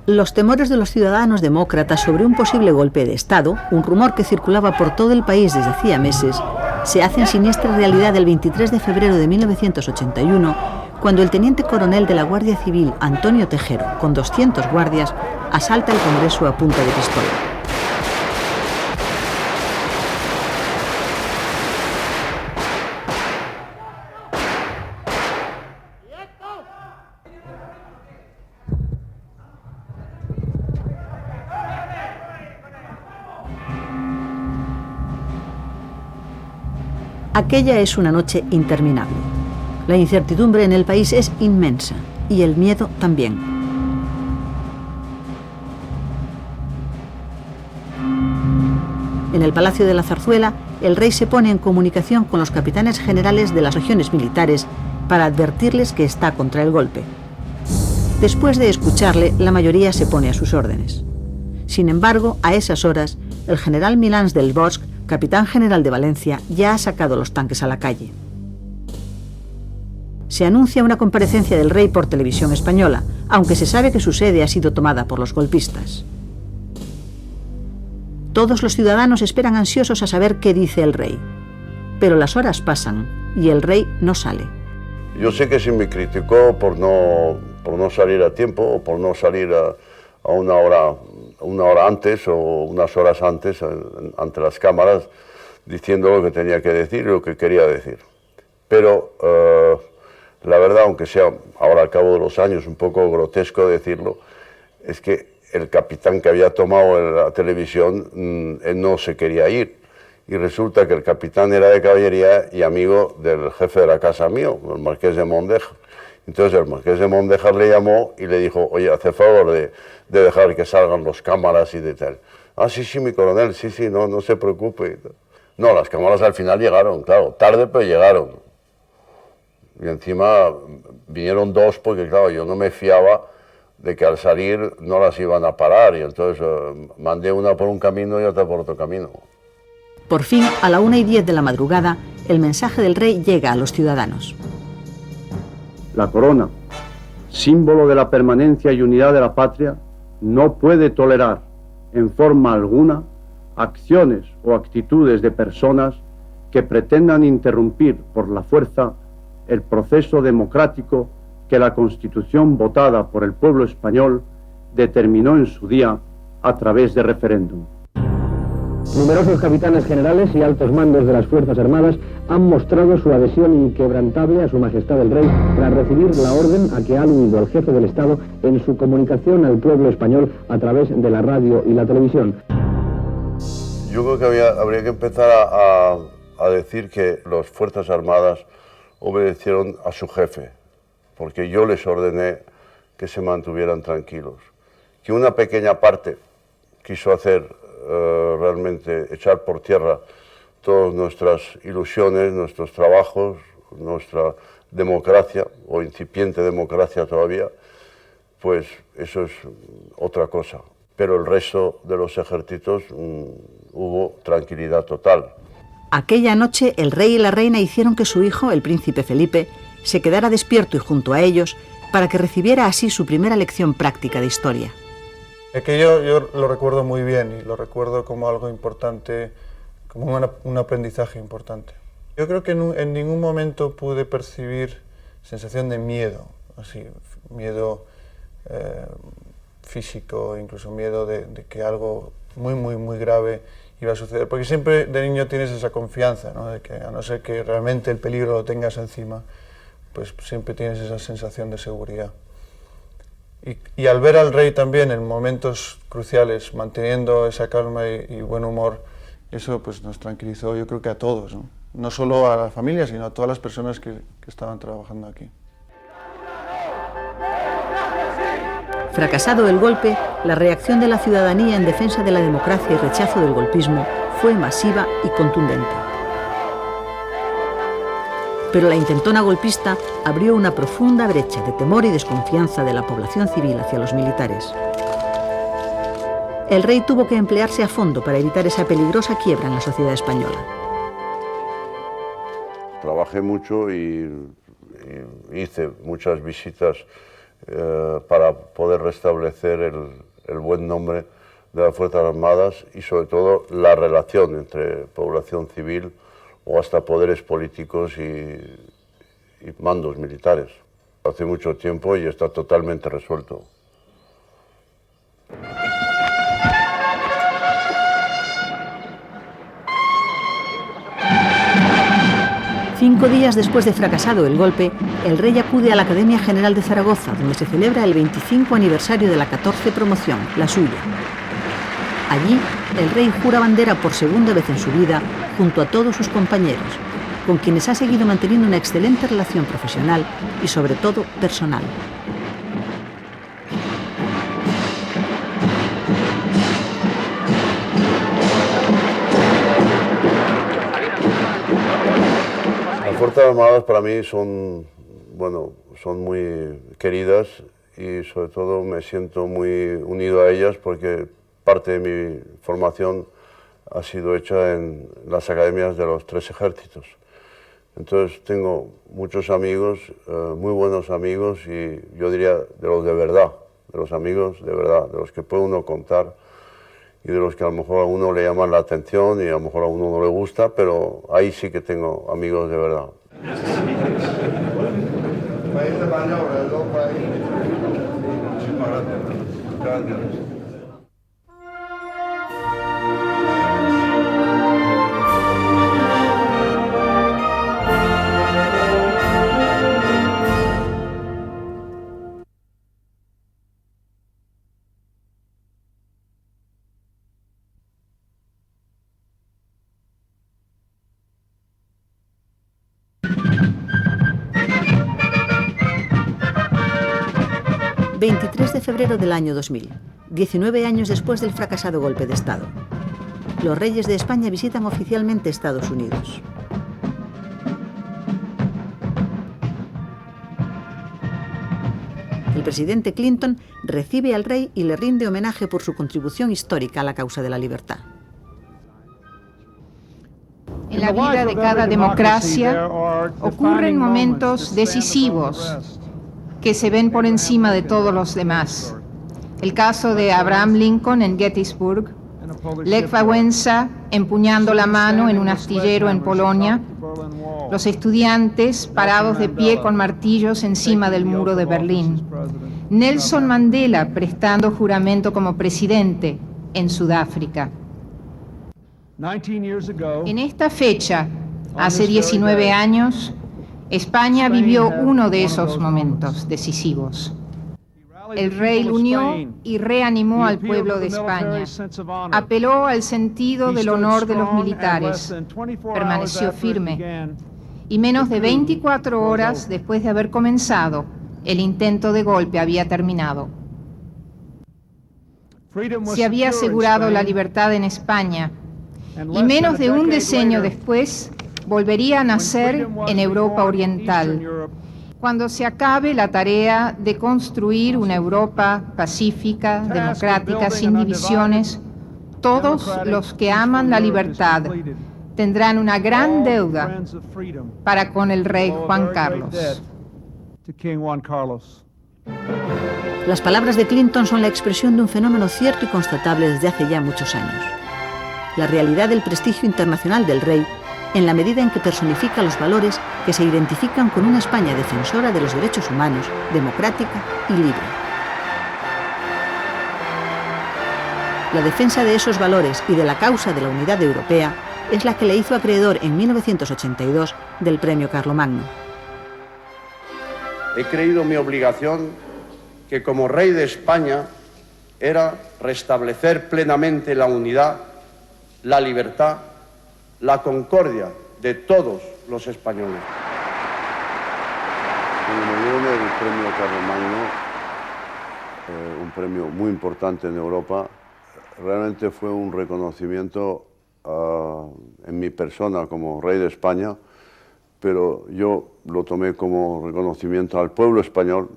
Los temores de los ciudadanos demócratas sobre un posible golpe de Estado, un rumor que circulaba por todo el país desde hacía meses, se hacen siniestra realidad el 23 de febrero de 1981, cuando el teniente coronel de la Guardia Civil, Antonio Tejero, con 200 guardias, asalta el Congreso a punta de pistola. Aquella es una noche interminable. La incertidumbre en el país es inmensa y el miedo también. En el Palacio de la Zarzuela, el rey se pone en comunicación con los capitanes generales de las regiones militares para advertirles que está contra el golpe. Después de escucharle, la mayoría se pone a sus órdenes. Sin embargo, a esas horas, el general Milans del Bosch, capitán general de Valencia, ya ha sacado los tanques a la calle. Se anuncia una comparecencia del rey por televisión española, aunque se sabe que su sede ha sido tomada por los golpistas. Todos los ciudadanos esperan ansiosos a saber qué dice el rey. Pero las horas pasan y el rey no sale. Yo sé que se me criticó por no salir a tiempo o por no salir a una hora antes o unas horas antes ante las cámaras diciendo lo que tenía que decir y lo que quería decir. Pero la verdad, aunque sea ahora al cabo de los años un poco grotesco decirlo, es que el capitán que había tomado en la televisión él no se quería ir y resulta que el capitán era de caballería y amigo del jefe de la casa mío, el marqués de Mondejar. Entonces el marqués de Mondejar le llamó y le dijo, oye, hace favor de dejar que salgan los cámaras y de tal. Ah, sí, sí, mi coronel, sí, sí, no se preocupe. No, las cámaras al final llegaron, claro, tarde, pero llegaron. Y encima vinieron dos porque, claro, yo no me fiaba de que al salir no las iban a parar, y entonces mandé una por un camino y otra por otro camino. Por fin, a la 1:10 de la madrugada, el mensaje del rey llega a los ciudadanos. La corona, símbolo de la permanencia y unidad de la patria, no puede tolerar en forma alguna acciones o actitudes de personas que pretendan interrumpir por la fuerza el proceso democrático que la Constitución votada por el pueblo español determinó en su día a través de referéndum. Numerosos capitanes generales y altos mandos de las Fuerzas Armadas han mostrado su adhesión inquebrantable a Su Majestad el Rey tras recibir la orden a que ha aludido el jefe del Estado en su comunicación al pueblo español a través de la radio y la televisión. Yo creo que habría que empezar a decir que las Fuerzas Armadas obedecieron a su jefe, porque yo les ordené que se mantuvieran tranquilos. Que una pequeña parte quiso hacer realmente echar por tierra todas nuestras ilusiones, nuestros trabajos, nuestra democracia, o incipiente democracia todavía, pues eso es otra cosa. Pero el resto de los ejércitos hubo tranquilidad total. Aquella noche el rey y la reina hicieron que su hijo, el príncipe Felipe, se quedara despierto y junto a ellos para que recibiera así su primera lección práctica de historia. Aquello yo lo recuerdo muy bien y lo recuerdo como algo importante, como un aprendizaje importante. Yo creo que en ningún momento pude percibir sensación de miedo, así, miedo físico, incluso miedo de que algo muy grave iba a suceder, porque siempre de niño tienes esa confianza, ¿no? De que a no ser que realmente el peligro lo tengas encima, pues siempre tienes esa sensación de seguridad. Y al ver al rey también en momentos cruciales, manteniendo esa calma y buen humor, eso pues nos tranquilizó, yo creo que a todos, ¿no? No solo a la familia, sino a todas las personas que estaban trabajando aquí. Fracasado el golpe, la reacción de la ciudadanía en defensa de la democracia y rechazo del golpismo fue masiva y contundente. Pero la intentona golpista abrió una profunda brecha de temor y desconfianza de la población civil hacia los militares. El rey tuvo que emplearse a fondo para evitar esa peligrosa quiebra en la sociedad española. Trabajé mucho y hice muchas visitas para poder restablecer el buen nombre de las Fuerzas Armadas y sobre todo la relación entre población civil o hasta poderes políticos y mandos militares. Hace mucho tiempo y está totalmente resuelto. Cinco días después de fracasado el golpe, el rey acude a la Academia General de Zaragoza, donde se celebra el 25 aniversario de la 14 promoción, la suya. Allí, el rey jura bandera por segunda vez en su vida junto a todos sus compañeros, con quienes ha seguido manteniendo una excelente relación profesional y, sobre todo, personal. Las Fuerzas Armadas para mí son muy queridas y sobre todo me siento muy unido a ellas porque parte de mi formación ha sido hecha en las academias de los tres ejércitos. Entonces tengo muchos amigos, muy buenos amigos y yo diría de los de verdad, de los amigos de verdad, de los que puede uno contar y de los que a lo mejor a uno le llaman la atención y a lo mejor a uno no le gusta, pero ahí sí que tengo amigos de verdad. Gracias. 23 de febrero del año 2000, 19 años después del fracasado golpe de Estado. Los reyes de España visitan oficialmente Estados Unidos. El presidente Clinton recibe al rey y le rinde homenaje por su contribución histórica a la causa de la libertad. En la vida de cada democracia ocurren momentos decisivos que se ven por encima de todos los demás. El caso de Abraham Lincoln en Gettysburg, Lech Wałęsa empuñando la mano en un astillero en Polonia, los estudiantes parados de pie con martillos encima del muro de Berlín, Nelson Mandela prestando juramento como presidente en Sudáfrica. En esta fecha, hace 19 años, España vivió uno de esos momentos decisivos. El rey unió y reanimó al pueblo de España. Apeló al sentido del honor de los militares. Permaneció firme. Y menos de 24 horas después de haber comenzado, el intento de golpe había terminado. Se había asegurado la libertad en España. Y menos de un decenio después, volvería a nacer en Europa Oriental, cuando se acabe la tarea de construir una Europa pacífica, democrática, sin divisiones. Todos los que aman la libertad tendrán una gran deuda para con el rey Juan Carlos. Las palabras de Clinton son la expresión de un fenómeno cierto y constatable desde hace ya muchos años. La realidad del prestigio internacional del rey, en la medida en que personifica los valores que se identifican con una España defensora de los derechos humanos, democrática y libre. La defensa de esos valores y de la causa de la unidad europea es la que le hizo acreedor en 1982 del Premio Carlomagno. He creído mi obligación que como rey de España era restablecer plenamente la unidad, la libertad, la concordia de todos los españoles. Cuando me dieron el Premio Carlomagno, un premio muy importante en Europa, realmente fue un reconocimiento en mi persona como rey de España, pero yo lo tomé como reconocimiento al pueblo español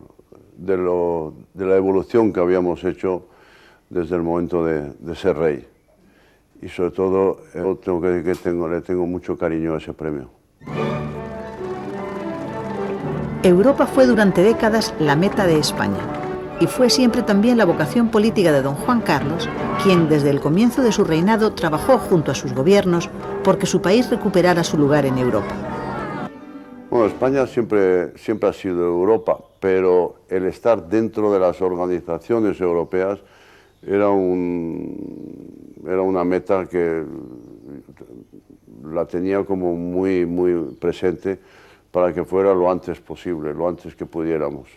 de la evolución que habíamos hecho desde el momento de ser rey. Y sobre todo, tengo que decir que le tengo mucho cariño a ese premio. Europa fue durante décadas la meta de España y fue siempre también la vocación política de don Juan Carlos, quien desde el comienzo de su reinado trabajó junto a sus gobiernos porque su país recuperara su lugar en Europa. Bueno, España siempre ha sido Europa, pero el estar dentro de las organizaciones europeas era una meta que la tenía como muy presente para que fuera lo antes posible, lo antes que pudiéramos.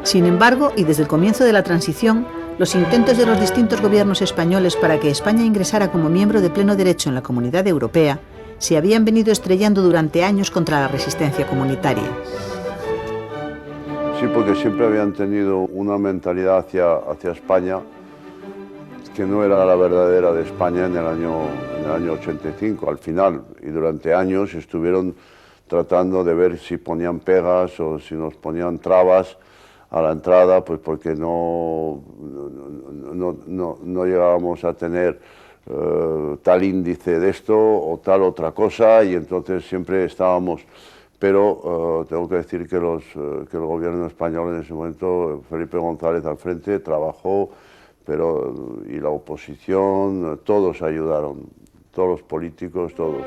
Sin embargo, y desde el comienzo de la transición, los intentos de los distintos gobiernos españoles para que España ingresara como miembro de pleno derecho en la Comunidad Europea se habían venido estrellando durante años contra la resistencia comunitaria. Sí, porque siempre habían tenido una mentalidad hacia España que no era la verdadera de España en el año 85, al final, y durante años estuvieron tratando de ver si ponían pegas o si nos ponían trabas a la entrada, pues porque no llegábamos a tener tal índice de esto o tal otra cosa, y entonces siempre estábamos. Pero tengo que decir que el gobierno español en ese momento, Felipe González al frente, trabajó, y la oposición, todos ayudaron, todos los políticos, todos.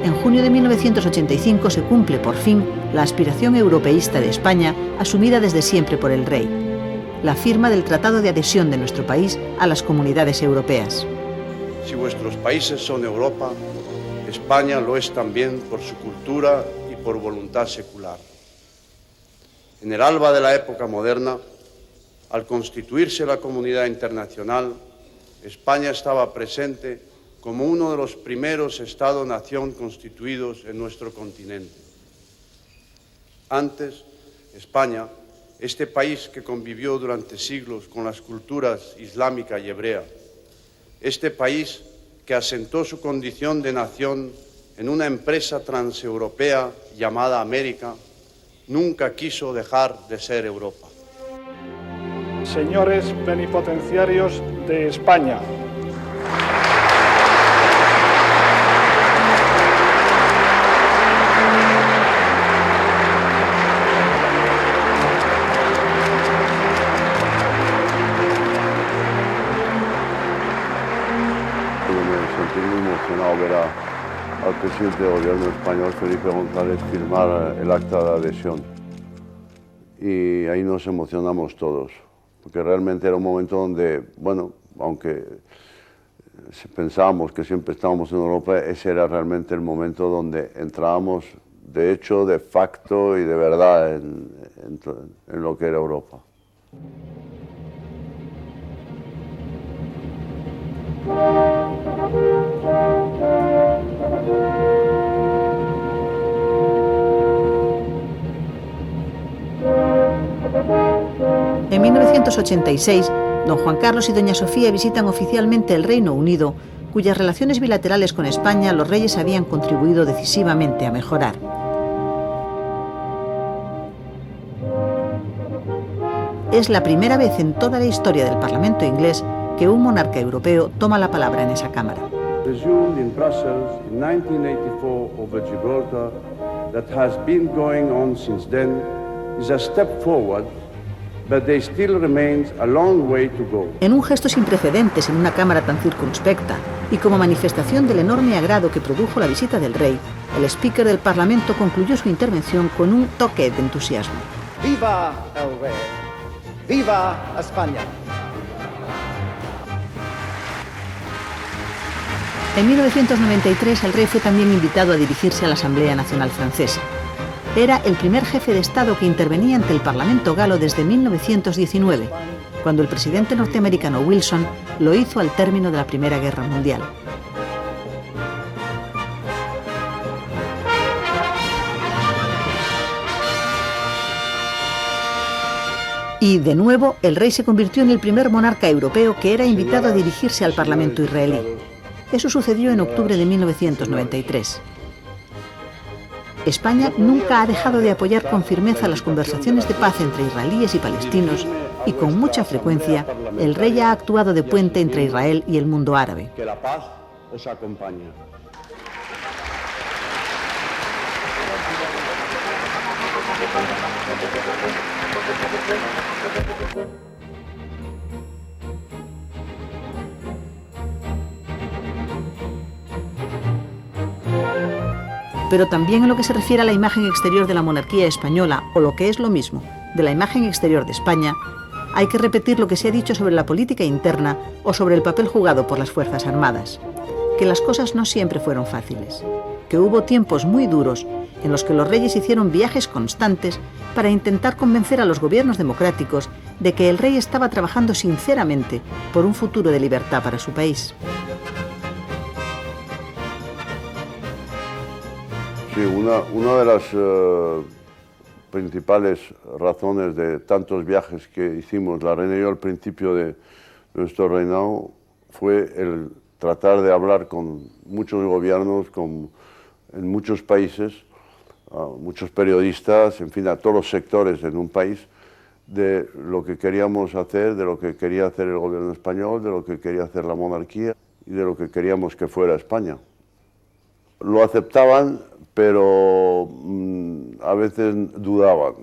En junio de 1985 se cumple por fin la aspiración europeísta de España, asumida desde siempre por el rey: la firma del Tratado de Adhesión de nuestro país a las comunidades europeas. Si vuestros países son Europa, España lo es también por su cultura y por voluntad secular. En el alba de la época moderna, al constituirse la comunidad internacional, España estaba presente como uno de los primeros Estado-nación constituidos en nuestro continente. Antes, España, este país que convivió durante siglos con las culturas islámica y hebrea, este país que asentó su condición de nación en una empresa transeuropea llamada América, nunca quiso dejar de ser Europa. Señores plenipotenciarios de España, ver al presidente del gobierno español, Felipe González, firmar el acta de adhesión. Y ahí nos emocionamos todos, porque realmente era un momento donde, bueno, aunque pensábamos que siempre estábamos en Europa, ese era realmente el momento donde entrábamos de hecho, de facto y de verdad en lo que era Europa. En 1986, don Juan Carlos y doña Sofía visitan oficialmente el Reino Unido, cuyas relaciones bilaterales con España los reyes habían contribuido decisivamente a mejorar. Es la primera vez en toda la historia del Parlamento inglés que un monarca europeo toma la palabra en esa Cámara. Resumed in Brussels in 1984 over Gibraltar, that has been going on since then, is a step forward, but there still remains a long way to go. En un gesto sin precedentes en una Cámara tan circunspecta y como manifestación del enorme agrado que produjo la visita del rey, el speaker del Parlamento concluyó su intervención con un toque de entusiasmo. ¡Viva el rey! ¡Viva España! En 1993 el rey fue también invitado a dirigirse a la Asamblea Nacional Francesa. Era el primer jefe de Estado que intervenía ante el Parlamento galo desde 1919, cuando el presidente norteamericano Wilson lo hizo al término de la Primera Guerra Mundial. Y, de nuevo, el rey se convirtió en el primer monarca europeo que era invitado a dirigirse al Parlamento israelí. Eso sucedió en octubre de 1993. España nunca ha dejado de apoyar con firmeza las conversaciones de paz entre israelíes y palestinos y con mucha frecuencia el rey ha actuado de puente entre Israel y el mundo árabe. Que la paz os acompañe. Pero también en lo que se refiere a la imagen exterior de la monarquía española, o lo que es lo mismo, de la imagen exterior de España, hay que repetir lo que se ha dicho sobre la política interna o sobre el papel jugado por las Fuerzas Armadas, que las cosas no siempre fueron fáciles, que hubo tiempos muy duros en los que los reyes hicieron viajes constantes para intentar convencer a los gobiernos democráticos de que el rey estaba trabajando sinceramente por un futuro de libertad para su país. Sí, una de las principales razones de tantos viajes que hicimos la reina y yo al principio de nuestro reinado fue el tratar de hablar con muchos gobiernos, en muchos países, a muchos periodistas, en fin, a todos los sectores en un país, de lo que queríamos hacer, de lo que quería hacer el gobierno español, de lo que quería hacer la monarquía y de lo que queríamos que fuera España. Lo aceptaban, pero a veces dudaban,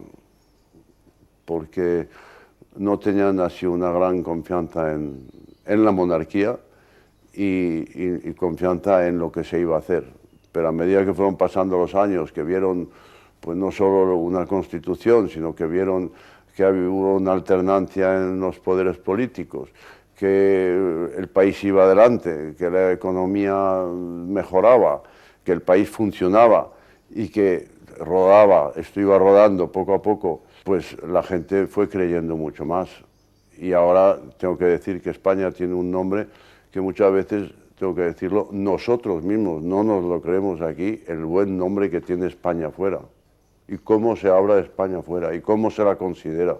porque no tenían así una gran confianza en la monarquía y confianza en lo que se iba a hacer. Pero a medida que fueron pasando los años, que vieron pues no solo una constitución, sino que vieron que hubo una alternancia en los poderes políticos, que el país iba adelante, que la economía mejoraba, que el país funcionaba y que esto iba rodando poco a poco, pues la gente fue creyendo mucho más. Y ahora tengo que decir que España tiene un nombre que muchas veces, tengo que decirlo, nosotros mismos no nos lo creemos aquí, el buen nombre que tiene España fuera. y cómo se habla de España afuera y cómo se la considera.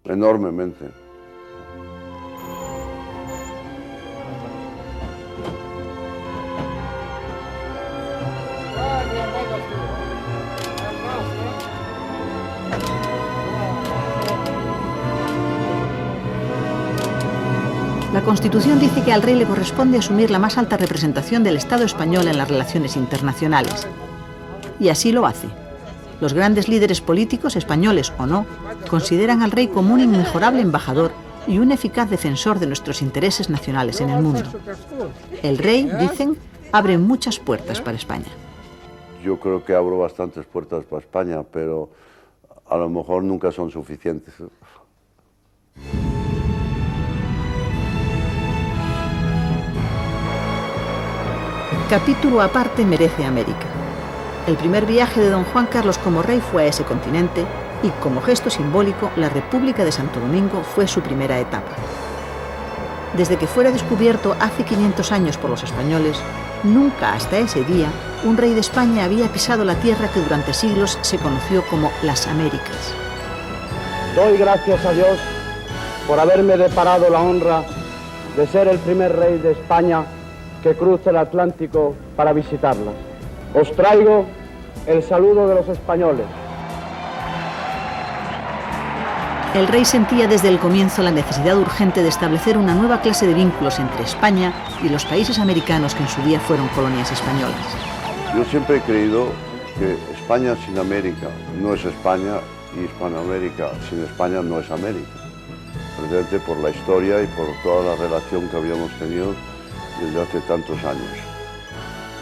Enormemente. La Constitución dice que al rey le corresponde asumir la más alta representación del Estado español en las relaciones internacionales. Y así lo hace. Los grandes líderes políticos, españoles o no, consideran al rey como un inmejorable embajador y un eficaz defensor de nuestros intereses nacionales en el mundo. El rey, dicen, abre muchas puertas para España. Yo creo que abro bastantes puertas para España, pero a lo mejor nunca son suficientes. Capítulo aparte merece América. El primer viaje de don Juan Carlos como rey fue a ese continente y, como gesto simbólico, la República de Santo Domingo fue su primera etapa. Desde que fuera descubierto hace 500 años por los españoles, nunca hasta ese día un rey de España había pisado la tierra que durante siglos se conoció como las Américas. Doy gracias a Dios por haberme deparado la honra de ser el primer rey de España que cruza el Atlántico para visitarlas. Os traigo el saludo de los españoles. El rey sentía desde el comienzo la necesidad urgente de establecer una nueva clase de vínculos entre España y los países americanos que en su día fueron colonias españolas. Yo siempre he creído que España sin América no es España y Hispanoamérica sin España no es América. Precisamente por la historia y por toda la relación que habíamos tenido desde hace tantos años.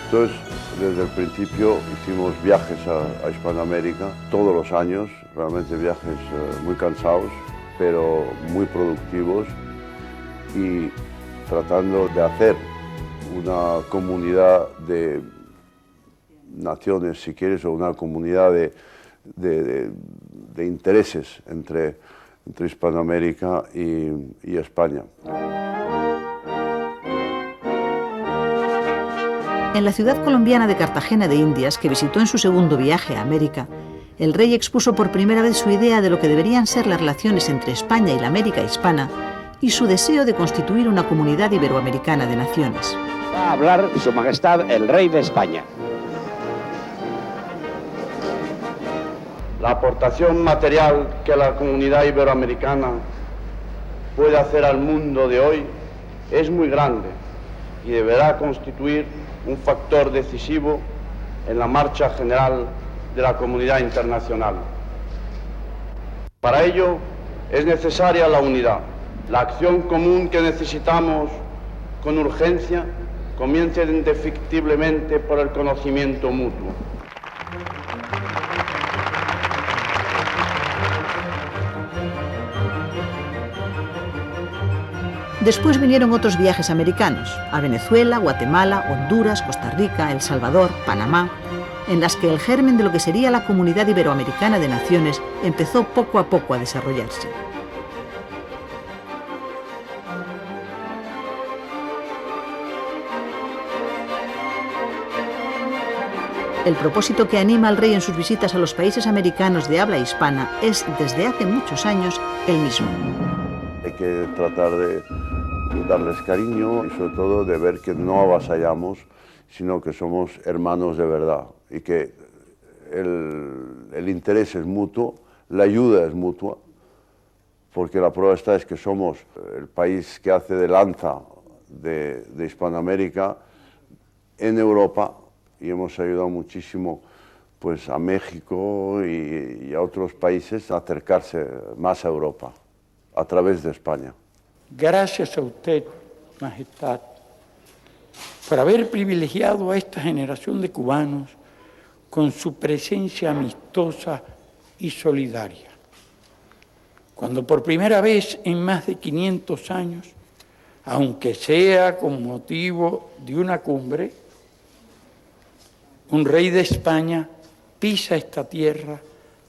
Entonces, desde el principio hicimos viajes a Hispanoamérica todos los años, realmente viajes muy cansados, pero muy productivos, y tratando de hacer una comunidad de naciones, si quieres, o una comunidad de intereses entre Hispanoamérica y España. En la ciudad colombiana de Cartagena de Indias, que visitó en su segundo viaje a América, el rey expuso por primera vez su idea de lo que deberían ser las relaciones entre España y la América hispana y su deseo de constituir una comunidad iberoamericana de naciones. Va a hablar Su Majestad el Rey de España. La aportación material que la comunidad iberoamericana puede hacer al mundo de hoy es muy grande y deberá constituir un factor decisivo en la marcha general de la comunidad internacional. Para ello es necesaria la unidad. La acción común que necesitamos con urgencia comienza indefectiblemente por el conocimiento mutuo. Después vinieron otros viajes americanos, a Venezuela, Guatemala, Honduras, Costa Rica, El Salvador, Panamá, en las que el germen de lo que sería la Comunidad Iberoamericana de Naciones empezó poco a poco a desarrollarse. El propósito que anima al rey en sus visitas a los países americanos de habla hispana es, desde hace muchos años, el mismo. Hay que tratar de darles cariño y sobre todo de ver que no avasallamos, sino que somos hermanos de verdad y que el interés es mutuo, la ayuda es mutua, porque la prueba es que somos el país que hace de lanza de Hispanoamérica en Europa y hemos ayudado muchísimo pues, a México y a otros países a acercarse más a Europa a través de España. Gracias a usted, Majestad, por haber privilegiado a esta generación de cubanos con su presencia amistosa y solidaria. Cuando por primera vez en más de 500 años, aunque sea con motivo de una cumbre, un rey de España pisa esta tierra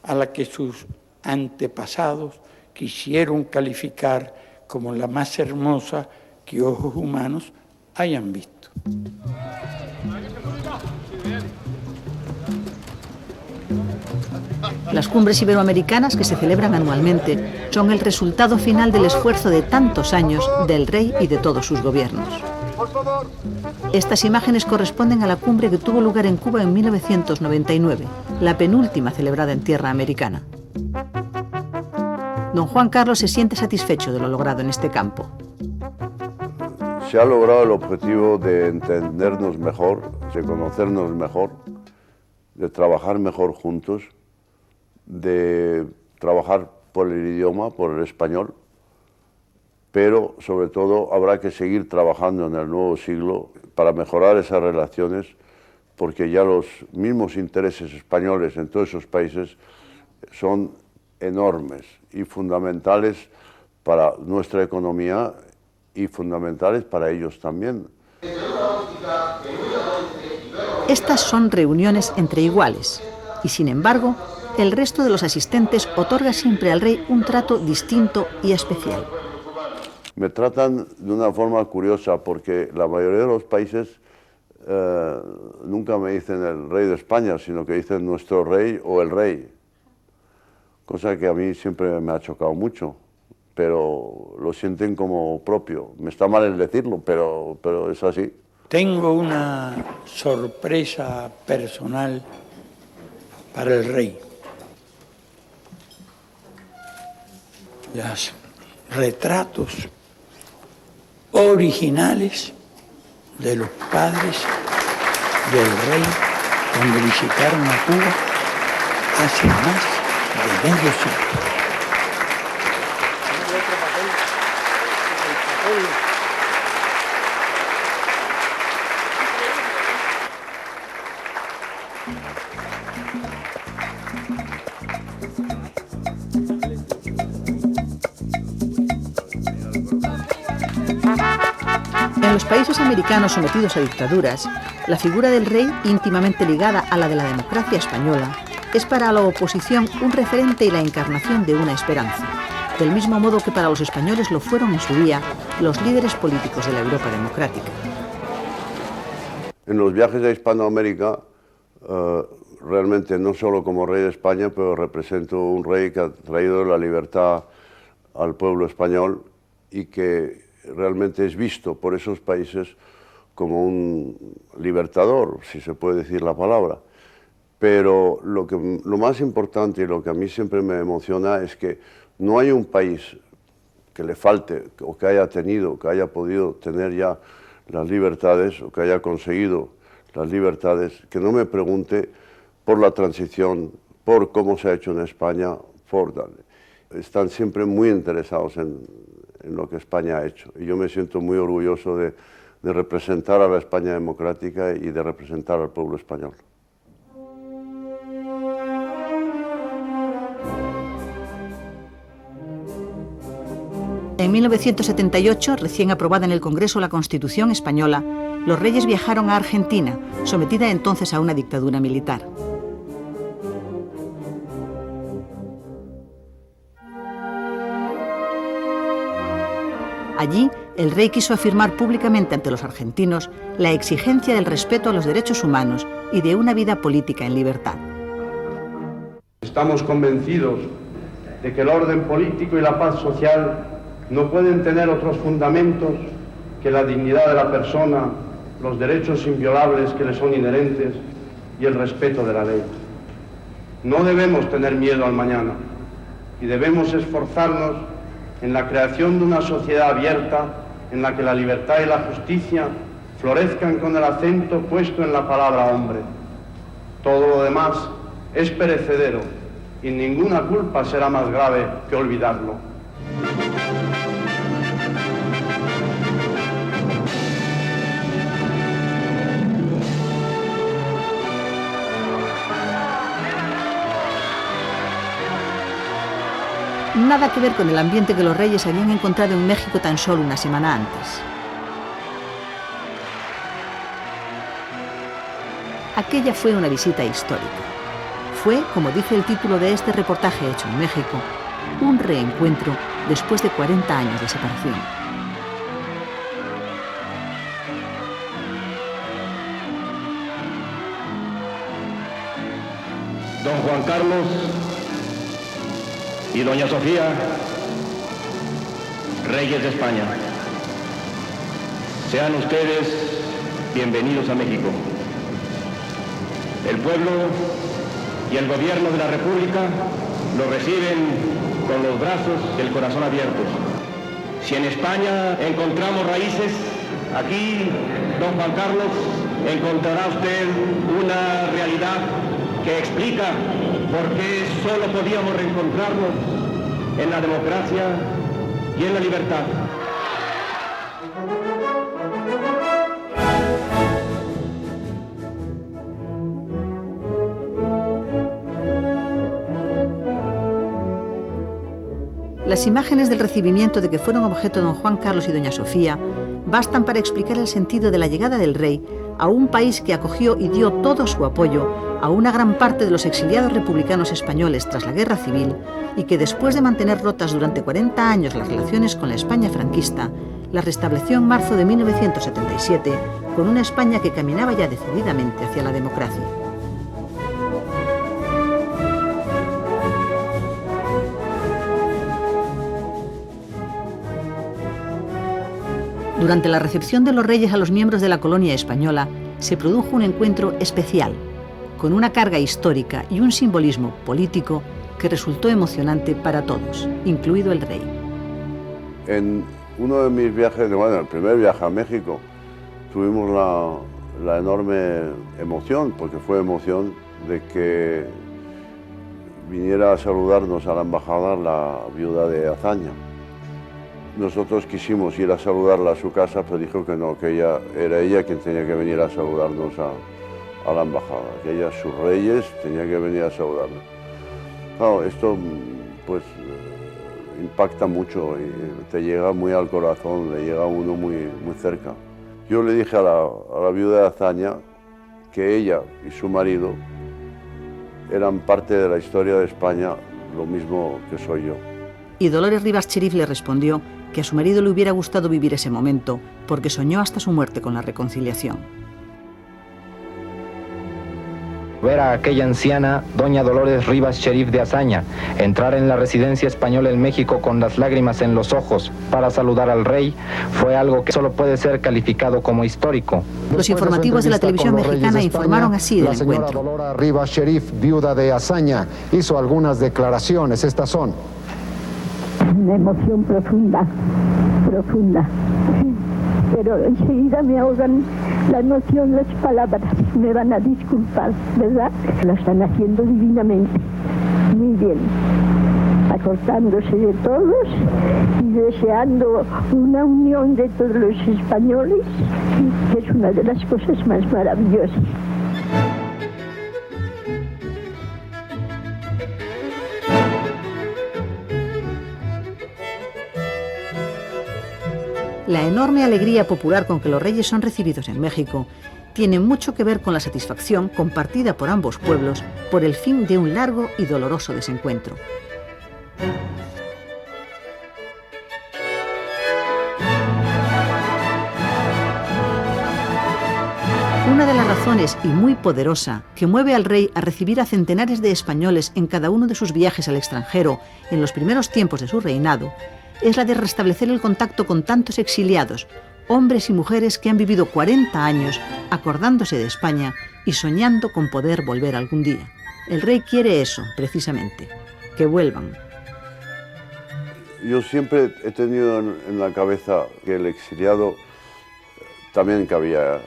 a la que sus antepasados quisieron calificar como la más hermosa que ojos humanos hayan visto. Las cumbres iberoamericanas, que se celebran anualmente, son el resultado final del esfuerzo de tantos años del rey y de todos sus gobiernos. Estas imágenes corresponden a la cumbre que tuvo lugar en Cuba en 1999, la penúltima celebrada en tierra americana. Don Juan Carlos se siente satisfecho de lo logrado en este campo. Se ha logrado el objetivo de entendernos mejor, de conocernos mejor, de trabajar mejor juntos, de trabajar por el idioma, por el español, pero sobre todo habrá que seguir trabajando en el nuevo siglo para mejorar esas relaciones, porque ya los mismos intereses españoles en todos esos países son enormes y fundamentales para nuestra economía y fundamentales para ellos también. Estas son reuniones entre iguales y, sin embargo, el resto de los asistentes otorga siempre al rey un trato distinto y especial. Me tratan de una forma curiosa porque la mayoría de los países nunca me dicen el rey de España, sino que dicen nuestro rey o el rey, cosa que a mí siempre me ha chocado mucho, pero lo sienten como propio. Me está mal el decirlo, pero es así. Tengo una sorpresa personal para el rey. Los retratos originales de los padres del rey cuando visitaron a Cuba hace más de medio siglo. En los países americanos sometidos a dictaduras, la figura del rey, íntimamente ligada a la de la democracia española, es para la oposición un referente y la encarnación de una esperanza, del mismo modo que para los españoles lo fueron en su día los líderes políticos de la Europa democrática. En los viajes a Hispanoamérica, realmente no solo como rey de España, pero represento un rey que ha traído la libertad al pueblo español y que realmente es visto por esos países como un libertador, si se puede decir la palabra. Pero lo más importante y lo que a mí siempre me emociona es que no hay un país que le falte o que haya tenido, que haya podido tener ya las libertades o que haya conseguido las libertades, que no me pregunte por la transición, por cómo se ha hecho en España, están siempre muy interesados en lo que España ha hecho. Y yo me siento muy orgulloso de representar a la España democrática y de representar al pueblo español. En 1978, recién aprobada en el Congreso la Constitución española, los reyes viajaron a Argentina, sometida entonces a una dictadura militar. Allí, el rey quiso afirmar públicamente ante los argentinos la exigencia del respeto a los derechos humanos y de una vida política en libertad. Estamos convencidos de que el orden político y la paz social no pueden tener otros fundamentos que la dignidad de la persona, los derechos inviolables que le son inherentes y el respeto de la ley. No debemos tener miedo al mañana y debemos esforzarnos en la creación de una sociedad abierta en la que la libertad y la justicia florezcan con el acento puesto en la palabra hombre. Todo lo demás es perecedero y ninguna culpa será más grave que olvidarlo. Nada que ver con el ambiente que los reyes habían encontrado en México tan solo una semana antes. Aquella fue una visita histórica. Fue, como dice el título de este reportaje hecho en México, un reencuentro después de 40 años de separación. Don Juan Carlos y doña Sofía, reyes de España. Sean ustedes bienvenidos a México. El pueblo y el gobierno de la República lo reciben con los brazos y el corazón abiertos. Si en España encontramos raíces, aquí, don Juan Carlos, encontrará usted una realidad que explica por qué solo podíamos reencontrarnos en la democracia y en la libertad. Las imágenes del recibimiento de que fueron objeto don Juan Carlos y doña Sofía bastan para explicar el sentido de la llegada del rey a un país que acogió y dio todo su apoyo a una gran parte de los exiliados republicanos españoles tras la Guerra Civil y que después de mantener rotas durante 40 años las relaciones con la España franquista, las restableció en marzo de 1977 con una España que caminaba ya decididamente hacia la democracia. Durante la recepción de los reyes a los miembros de la colonia española, se produjo un encuentro especial, con una carga histórica y un simbolismo político que resultó emocionante para todos, incluido el rey. En uno de mis viajes, bueno, el primer viaje a México, tuvimos la enorme emoción, porque fue emoción de que viniera a saludarnos a la embajada la viuda de Azaña. Nosotros quisimos ir a saludarla a su casa, pero dijo que no, que era ella quien tenía que venir a saludarnos a la embajada, que ella, sus reyes, tenía que venir a saludarla. Claro, esto pues impacta mucho y te llega muy al corazón, le llega a uno muy cerca. Yo le dije a la viuda de Azaña que ella y su marido eran parte de la historia de España, lo mismo que soy yo. Y Dolores Rivas Cherif le respondió que a su marido le hubiera gustado vivir ese momento porque soñó hasta su muerte con la reconciliación. Ver a aquella anciana, doña Dolores Rivas Cherif de Azaña, entrar en la residencia española en México con las lágrimas en los ojos para saludar al rey, fue algo que solo puede ser calificado como histórico. Los informativos de la televisión mexicana informaron así del encuentro. La señora Dolores Rivas Cherif, viuda de Azaña, hizo algunas declaraciones. Estas son: una emoción profunda, pero enseguida me ahogan la emoción, las palabras, me van a disculpar, ¿verdad? Lo están haciendo divinamente, muy bien, acordándose de todos y deseando una unión de todos los españoles, que es una de las cosas más maravillosas. La enorme alegría popular con que los reyes son recibidos en México tiene mucho que ver con la satisfacción compartida por ambos pueblos por el fin de un largo y doloroso desencuentro. Una de las razones, y muy poderosa, que mueve al rey a recibir a centenares de españoles en cada uno de sus viajes al extranjero en los primeros tiempos de su reinado, es la de restablecer el contacto con tantos exiliados, hombres y mujeres que han vivido 40 años acordándose de España y soñando con poder volver algún día. El rey quiere eso, precisamente, que vuelvan. Yo siempre he tenido en la cabeza que el exiliado también cabía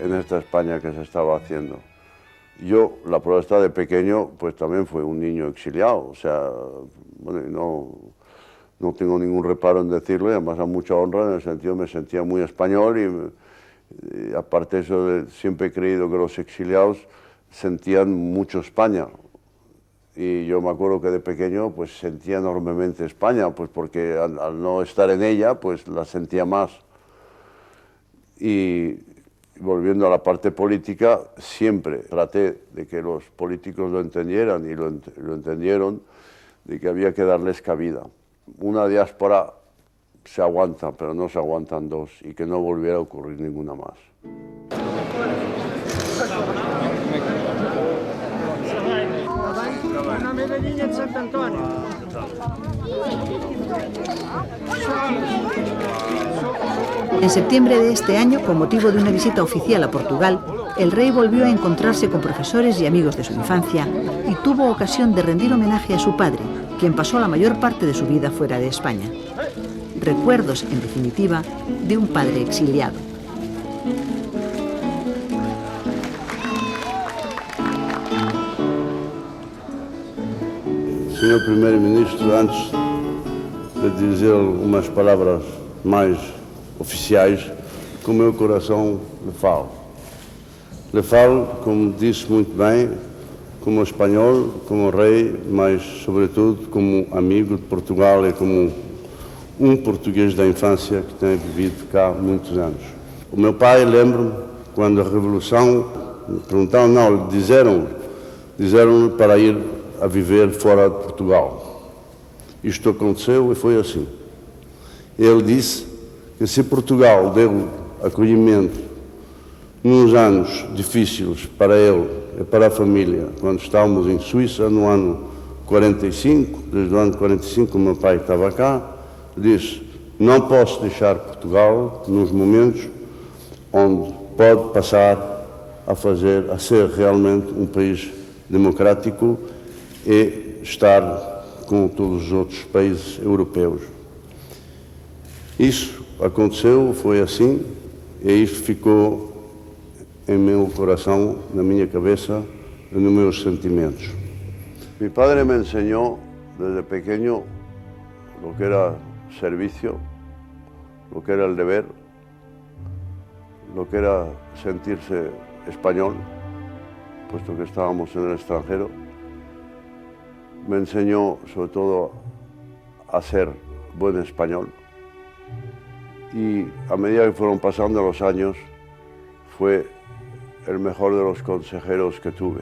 en esta España que se estaba haciendo. Yo, la prueba está, de pequeño, pues también fue un niño exiliado, o sea, bueno, no tengo ningún reparo en decirlo, y además a mucha honra, en el sentido me sentía muy español y aparte de eso, siempre he creído que los exiliados sentían mucho España. Y yo me acuerdo que de pequeño pues sentía enormemente España, pues porque al no estar en ella, pues la sentía más. Y volviendo a la parte política, siempre traté de que los políticos lo entendieran y lo entendieron, de que había que darles cabida. Una diáspora se aguanta, pero no se aguantan dos, y que no volviera a ocurrir ninguna más. Una medallina en Sant Antonio. En septiembre de este año, con motivo de una visita oficial a Portugal, el rey volvió a encontrarse con profesores y amigos de su infancia y tuvo ocasión de rendir homenaje a su padre, quien pasó la mayor parte de su vida fuera de España. Recuerdos, en definitiva, de un padre exiliado. Senhor Primeiro-Ministro, antes de dizer umas palavras mais oficiais, com o meu coração lhe falo. Lhe falo, como disse muito bem, como espanhol, como rei, mas sobretudo como amigo de Portugal e como um português da infância que tem vivido cá há muitos anos. O meu pai, lembro-me, quando a Revolução, perguntaram, não, disseram-lhe para ir a viver fora de Portugal. Isto aconteceu e foi assim. Ele disse que se Portugal deu acolhimento nos anos difíceis para ele e para a família, quando estávamos em Suíça, no ano 45, desde o ano 45 o meu pai estava cá, disse, não posso deixar Portugal nos momentos onde pode passar a ser realmente um país democrático e estar com todos os outros países europeus. Isso aconteceu, foi assim, e isso ficou em meu coração, na minha cabeça e nos meus sentimentos. Mi padre me enseñó desde pequeño lo que era servicio, lo que era el deber, lo que era sentirse español, puesto que estábamos en el extranjero. Me enseñó sobre todo a ser buen español y a medida que fueron pasando los años fue el mejor de los consejeros que tuve.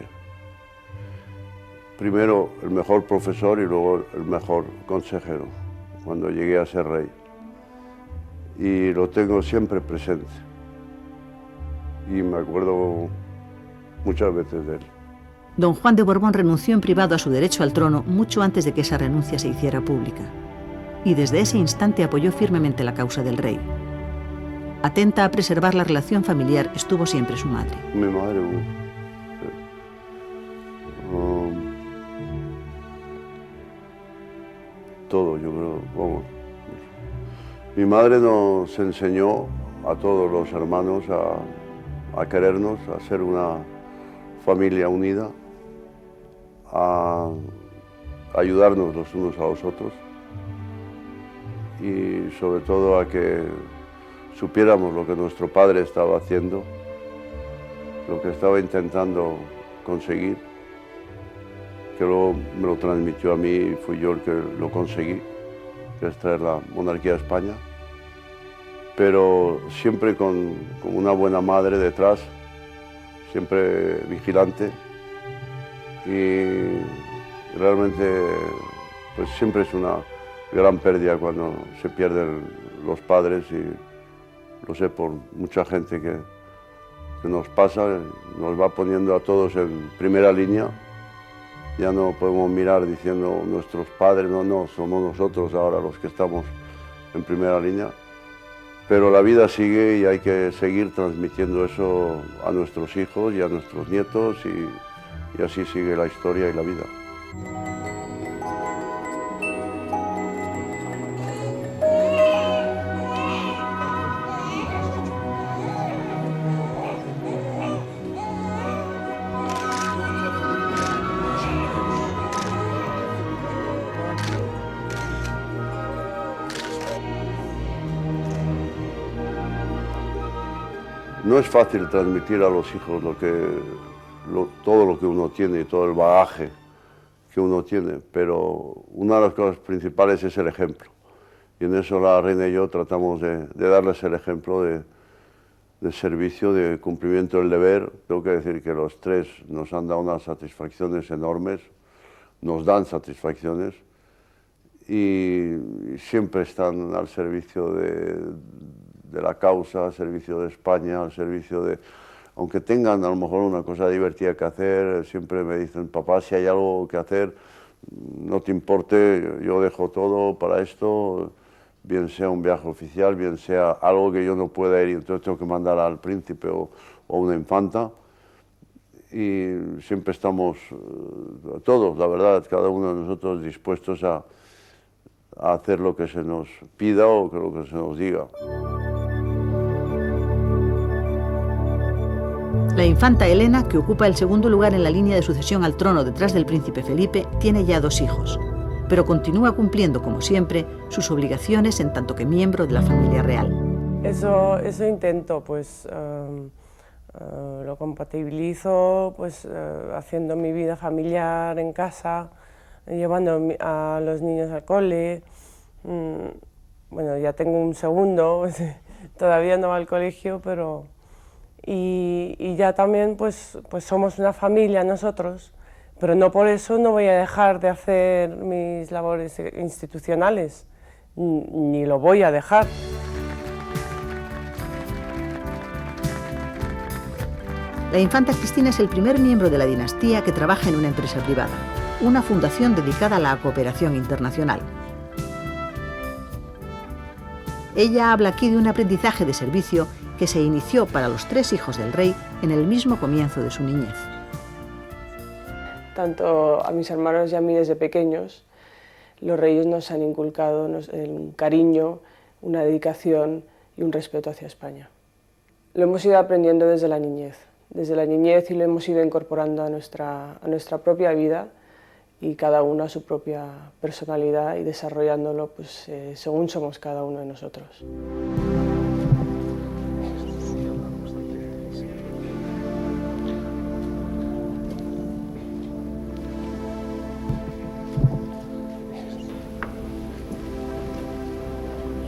Primero el mejor profesor y luego el mejor consejero cuando llegué a ser rey. Y lo tengo siempre presente y me acuerdo muchas veces de él. Don Juan de Borbón renunció en privado a su derecho al trono mucho antes de que esa renuncia se hiciera pública. Y desde ese instante apoyó firmemente la causa del rey. Atenta a preservar la relación familiar estuvo siempre su madre. Mi madre, todo, yo creo, vamos. Mi madre nos enseñó a todos los hermanos a querernos, a ser una familia unida, a ayudarnos los unos a los otros y sobre todo a que supiéramos lo que nuestro padre estaba haciendo, lo que estaba intentando conseguir, que luego me lo transmitió a mí y fui yo el que lo conseguí, que es traer la monarquía a España, pero siempre con una buena madre detrás, siempre vigilante y realmente pues siempre es una gran pérdida cuando se pierden los padres y lo sé por mucha gente que nos pasa, nos va poniendo a todos en primera línea. Ya no podemos mirar diciendo nuestros padres, no, somos nosotros ahora los que estamos en primera línea. Pero la vida sigue y hay que seguir transmitiendo eso a nuestros hijos y a nuestros nietos y así sigue la historia y la vida. No es fácil transmitir a los hijos todo lo que uno tiene y todo el bagaje que uno tiene, pero una de las cosas principales es el ejemplo. Y en eso la reina y yo tratamos de darles el ejemplo de servicio, de cumplimiento del deber. Tengo que decir que los tres nos han dado unas satisfacciones enormes, nos dan satisfacciones y siempre están al servicio de la causa, al servicio de España, al servicio de... Aunque tengan a lo mejor una cosa divertida que hacer, siempre me dicen, papá, si hay algo que hacer, no te importe, yo dejo todo para esto, bien sea un viaje oficial, bien sea algo que yo no pueda ir y entonces tengo que mandar al príncipe o una infanta. Y siempre estamos todos, la verdad, cada uno de nosotros dispuestos a hacer lo que se nos pida o lo que se nos diga. La infanta Elena, que ocupa el segundo lugar en la línea de sucesión al trono detrás del príncipe Felipe, tiene ya 2 hijos, pero continúa cumpliendo, como siempre, sus obligaciones en tanto que miembro de la familia real. Eso intento, pues lo compatibilizo pues, haciendo mi vida familiar en casa, llevando a los niños al cole. Bueno, ya tengo un segundo, todavía no va al colegio, pero... Y ya también pues somos una familia nosotros, pero no por eso no voy a dejar de hacer mis labores institucionales, ni lo voy a dejar. La infanta Cristina es el primer miembro de la dinastía que trabaja en una empresa privada, una fundación dedicada a la cooperación internacional. Ella habla aquí de un aprendizaje de servicio que se inició para los 3 hijos del rey en el mismo comienzo de su niñez. Tanto a mis hermanos y a mí desde pequeños, los reyes nos han inculcado un cariño, una dedicación y un respeto hacia España. Lo hemos ido aprendiendo desde la niñez y lo hemos ido incorporando a nuestra propia vida y cada uno a su propia personalidad y desarrollándolo pues, según somos cada uno de nosotros.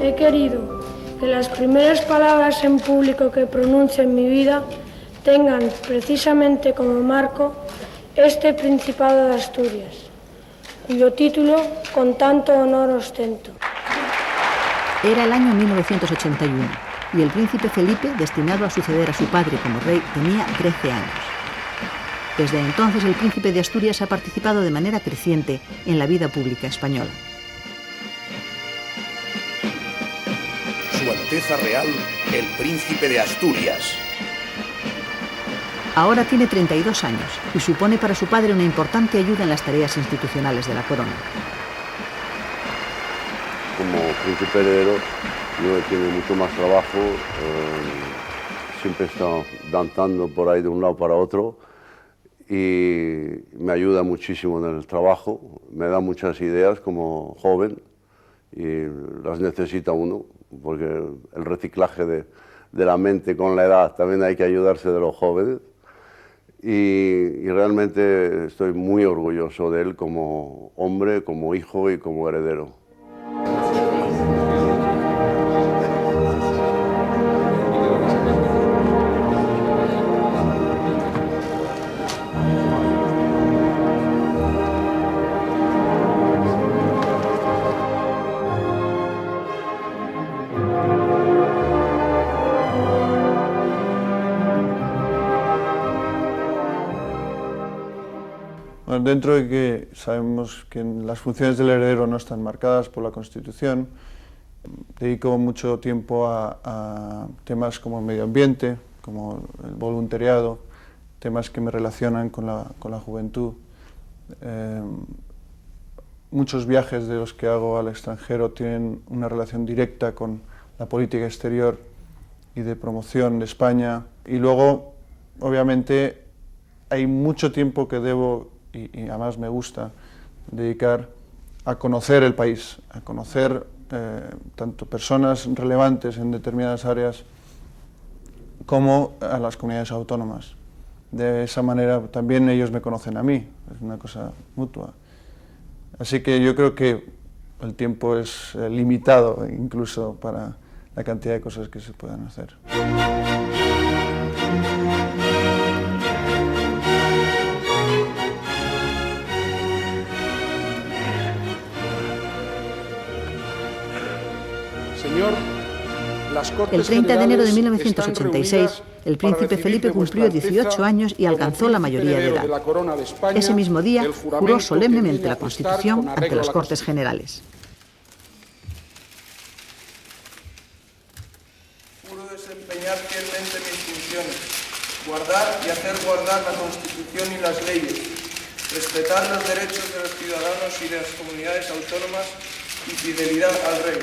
He querido que las primeras palabras en público que pronuncie en mi vida tengan precisamente como marco este Principado de Asturias, cuyo título con tanto honor ostento. Era el año 1981 y el príncipe Felipe, destinado a suceder a su padre como rey, tenía 13 años. Desde entonces el príncipe de Asturias ha participado de manera creciente en la vida pública española. Su Alteza Real, el Príncipe de Asturias. Ahora tiene 32 años y supone para su padre una importante ayuda en las tareas institucionales de la corona. Como príncipe heredero, yo tiene mucho más trabajo, siempre está danzando por ahí de un lado para otro y me ayuda muchísimo en el trabajo, me da muchas ideas como joven y las necesita uno, porque el reciclaje de la mente con la edad también hay que ayudarse de los jóvenes y realmente estoy muy orgulloso de él como hombre, como hijo y como heredero. Bueno, dentro de que sabemos que las funciones del heredero no están marcadas por la Constitución, dedico mucho tiempo a temas como el medio ambiente, como el voluntariado, temas que me relacionan con la juventud. Muchos viajes de los que hago al extranjero tienen una relación directa con la política exterior y de promoción de España. Y luego, obviamente, hay mucho tiempo que debo y además me gusta dedicar a conocer el país, a conocer tanto personas relevantes en determinadas áreas como a las comunidades autónomas. De esa manera también ellos me conocen a mí, es una cosa mutua. Así que yo creo que el tiempo es limitado incluso para la cantidad de cosas que se puedan hacer. Señor, El 30 de enero de 1986, el príncipe Felipe cumplió 18 años y alcanzó la mayoría de edad. Ese mismo día, juró solemnemente la Constitución ante las Cortes Generales. Juro desempeñar fielmente mis funciones, guardar y hacer guardar la Constitución y las leyes, respetar los derechos de los ciudadanos y de las comunidades autónomas y fidelidad al Rey.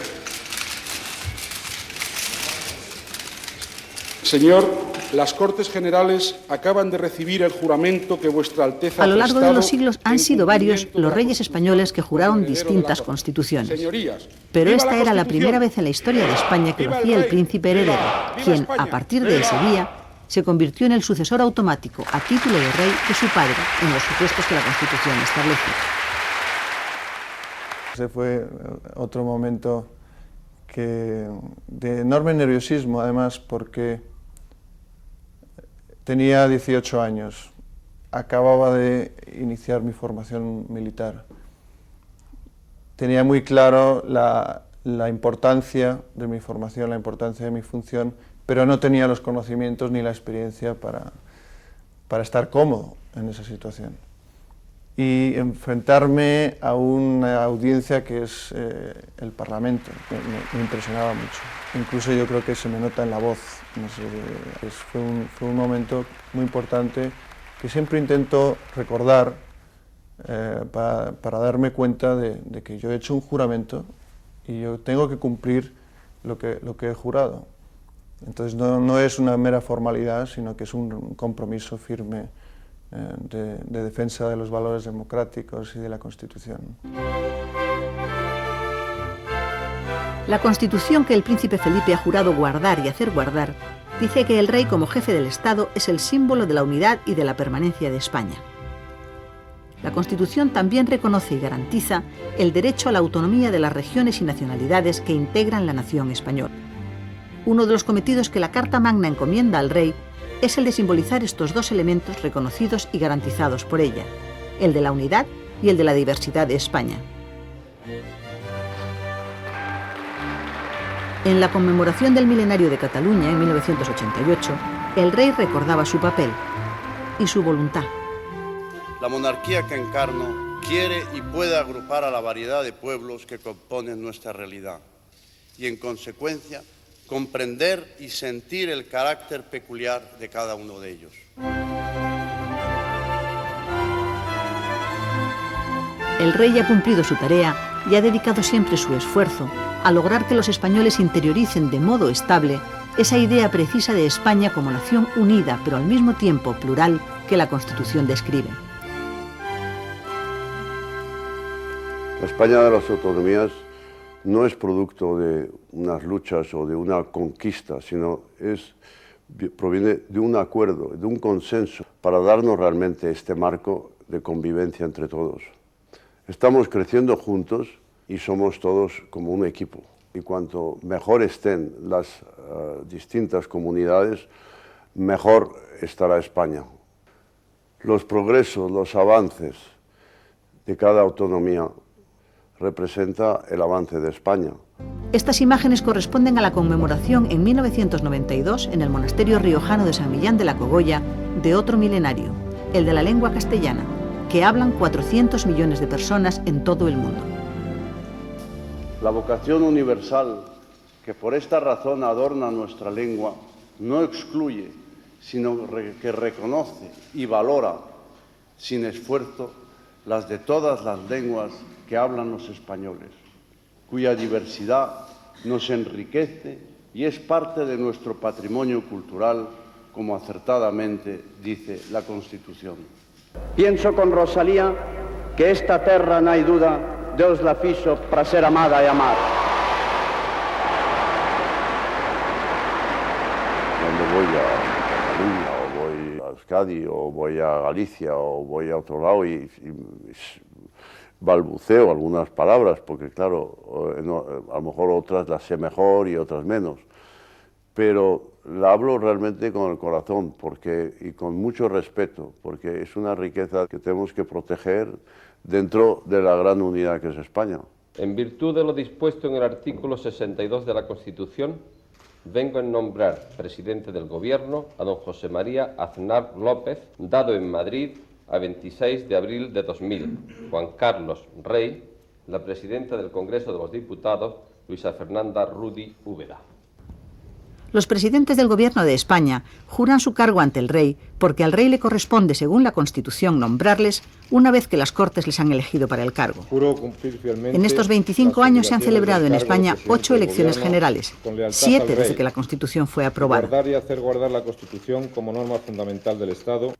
Señor, las Cortes Generales acaban de recibir el juramento que Vuestra Alteza A lo largo de los siglos han sido varios los reyes españoles que juraron distintas constituciones. Pero esta era la primera vez en la historia de España que lo hacía el príncipe heredero, quien, a partir de ese día, se convirtió en el sucesor automático a título de rey de su padre, en los supuestos que la Constitución establece. Ese fue otro momento de enorme nerviosismo, además, porque tenía 18 años, acababa de iniciar mi formación militar. Tenía muy claro la importancia de mi formación, la importancia de mi función, pero no tenía los conocimientos ni la experiencia para estar cómodo en esa situación. Y enfrentarme a una audiencia que es el Parlamento me impresionaba mucho. Incluso yo creo que se me nota en la voz. No sé, fue un momento muy importante que siempre intento recordar para darme cuenta de que yo he hecho un juramento y yo tengo que cumplir lo que he jurado. Entonces no es una mera formalidad, sino que es un compromiso firme de defensa de los valores democráticos y de la Constitución. La Constitución que el príncipe Felipe ha jurado guardar y hacer guardar dice que el rey como jefe del Estado es el símbolo de la unidad y de la permanencia de España. La Constitución también reconoce y garantiza el derecho a la autonomía de las regiones y nacionalidades que integran la nación española. Uno de los cometidos que la Carta Magna encomienda al rey es el de simbolizar estos dos elementos reconocidos y garantizados por ella, el de la unidad y el de la diversidad de España. En la conmemoración del milenario de Cataluña en 1988, el rey recordaba su papel y su voluntad. La monarquía que encarno quiere y puede agrupar a la variedad de pueblos que componen nuestra realidad y, en consecuencia, comprender y sentir el carácter peculiar de cada uno de ellos. El rey ha cumplido su tarea y ha dedicado siempre su esfuerzo a lograr que los españoles interioricen de modo estable esa idea precisa de España como nación unida, pero al mismo tiempo plural, que la Constitución describe. La España de las autonomías no es producto de unas luchas o de una conquista, sino proviene de un acuerdo, de un consenso, para darnos realmente este marco de convivencia entre todos. Estamos creciendo juntos y somos todos como un equipo. Y cuanto mejor estén las distintas comunidades, mejor estará España. Los progresos, los avances de cada autonomía representa el avance de España. Estas imágenes corresponden a la conmemoración en 1992 en el monasterio riojano de San Millán de la Cogolla de otro milenario, el de la lengua castellana, que hablan 400 millones de personas en todo el mundo. La vocación universal que por esta razón adorna nuestra lengua no excluye, sino que reconoce y valora sin esfuerzo las de todas las lenguas que hablan los españoles, cuya diversidad nos enriquece y es parte de nuestro patrimonio cultural, como acertadamente dice la Constitución. Pienso con Rosalía que esta terra, no hay duda, Dios la fixo para ser amada y amar. Cuando voy a Cataluña, o voy a Euskadi, o voy a Galicia, o voy a otro lado y balbuceo algunas palabras, porque claro, a lo mejor otras las sé mejor y otras menos, pero la hablo realmente con el corazón y con mucho respeto, porque es una riqueza que tenemos que proteger dentro de la gran unidad que es España. En virtud de lo dispuesto en el artículo 62 de la Constitución, vengo a nombrar presidente del Gobierno a don José María Aznar López, dado en Madrid a 26 de abril de 2000, Juan Carlos Rey, la presidenta del Congreso de los Diputados, Luisa Fernanda Rudy Úbeda. Los presidentes del Gobierno de España juran su cargo ante el rey porque al rey le corresponde, según la Constitución, nombrarles una vez que las Cortes les han elegido para el cargo. En estos 25 años se han celebrado en España 8 elecciones generales, 7 desde que la Constitución fue aprobada. Guardar y hacer guardar la Constitución como norma fundamental del Estado.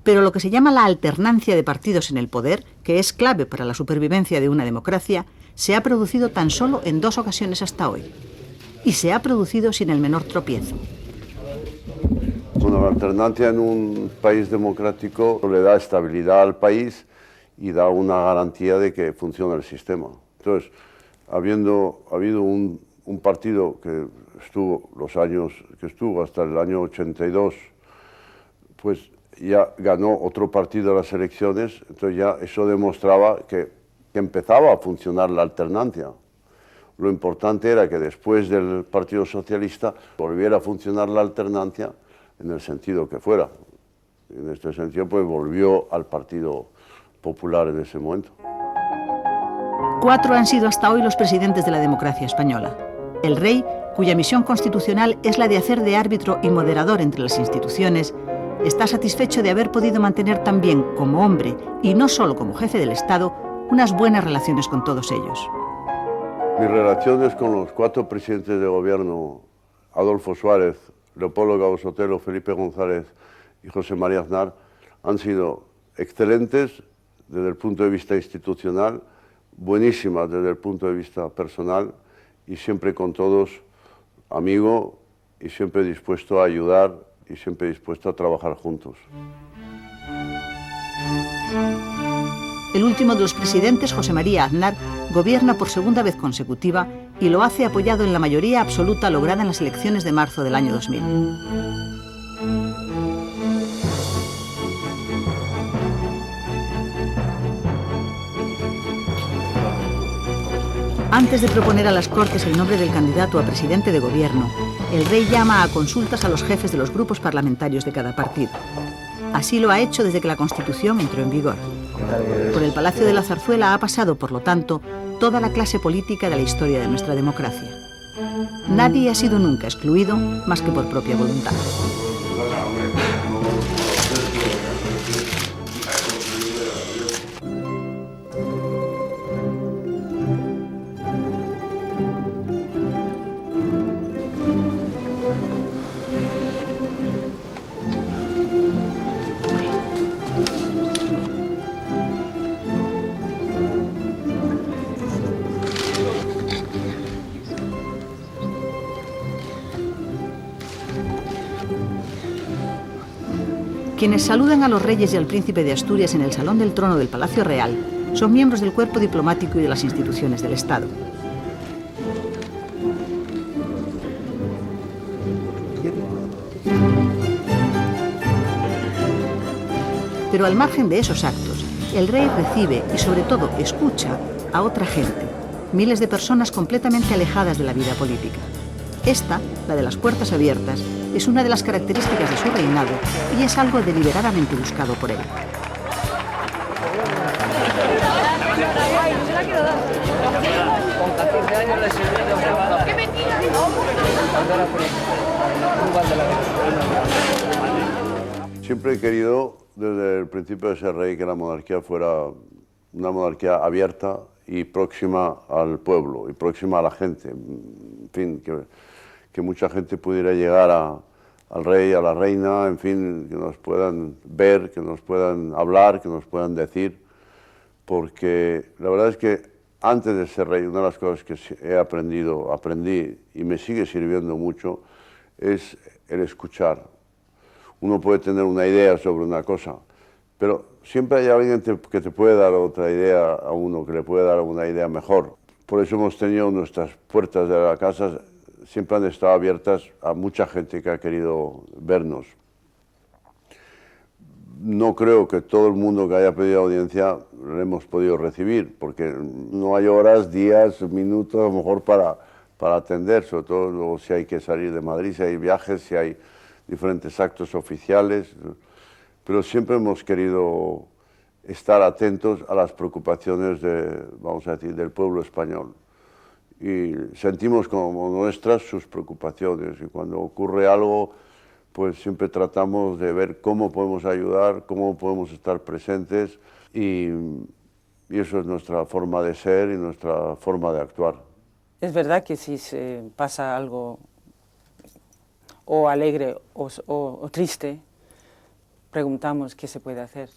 Pero lo que se llama la alternancia de partidos en el poder, que es clave para la supervivencia de una democracia, se ha producido tan solo en 2 ocasiones hasta hoy. Y se ha producido sin el menor tropiezo. Bueno, la alternancia en un país democrático le da estabilidad al país y da una garantía de que funciona el sistema. Entonces, ha habido un partido que estuvo los años que estuvo hasta el año 82, pues ya ganó otro partido las elecciones, entonces ya eso demostraba que empezaba a funcionar la alternancia. Lo importante era que después del Partido Socialista volviera a funcionar la alternancia en el sentido que fuera. En este sentido, pues volvió al Partido Popular en ese momento. 4 han sido hasta hoy los presidentes de la democracia española. El rey, cuya misión constitucional es la de hacer de árbitro y moderador entre las instituciones, está satisfecho de haber podido mantener también como hombre, y no solo como jefe del Estado, unas buenas relaciones con todos ellos. Mis relaciones con los 4 presidentes de gobierno, Adolfo Suárez, Leopoldo Cabo Sotelo, Felipe González y José María Aznar, han sido excelentes desde el punto de vista institucional, buenísimas desde el punto de vista personal y siempre con todos amigo y siempre dispuesto a ayudar y siempre dispuesto a trabajar juntos. El último de los presidentes, José María Aznar, gobierna por segunda vez consecutiva y lo hace apoyado en la mayoría absoluta lograda en las elecciones de marzo del año 2000. Antes de proponer a las Cortes el nombre del candidato a presidente de gobierno, el rey llama a consultas a los jefes de los grupos parlamentarios de cada partido. Así lo ha hecho desde que la Constitución entró en vigor. Por el Palacio de la Zarzuela ha pasado, por lo tanto, toda la clase política de la historia de nuestra democracia. Nadie ha sido nunca excluido más que por propia voluntad. Quienes saludan a los reyes y al príncipe de Asturias en el Salón del Trono del Palacio Real son miembros del cuerpo diplomático y de las instituciones del Estado. Pero al margen de esos actos, el rey recibe y sobre todo escucha a otra gente, miles de personas completamente alejadas de la vida política. Esta, la de las puertas abiertas, es una de las características de su reinado y es algo deliberadamente buscado por él. Siempre he querido, desde el principio de ser rey, que la monarquía fuera una monarquía abierta y próxima al pueblo y próxima a la gente. En fin, que mucha gente pudiera llegar al rey, a la reina, en fin, que nos puedan ver, que nos puedan hablar, que nos puedan decir, porque la verdad es que antes de ser rey, una de las cosas que aprendí y me sigue sirviendo mucho, es el escuchar. Uno puede tener una idea sobre una cosa, pero siempre hay alguien que te puede dar otra idea a uno, que le puede dar una idea mejor. Por eso hemos tenido nuestras puertas de la casa, siempre han estado abiertas a mucha gente que ha querido vernos. No creo que todo el mundo que haya pedido audiencia lo hemos podido recibir, porque no hay horas, días, minutos, a lo mejor para para atender, sobre todo luego si hay que salir de Madrid, si hay viajes, si hay diferentes actos oficiales, pero siempre hemos querido estar atentos a las preocupaciones vamos a decir, del pueblo español. Y sentimos como nuestras sus preocupaciones, y cuando ocurre algo, pues siempre tratamos de ver cómo podemos ayudar, cómo podemos estar presentes, y eso es nuestra forma de ser y nuestra forma de actuar. Es verdad que si se pasa algo o alegre o triste, preguntamos qué se puede hacer.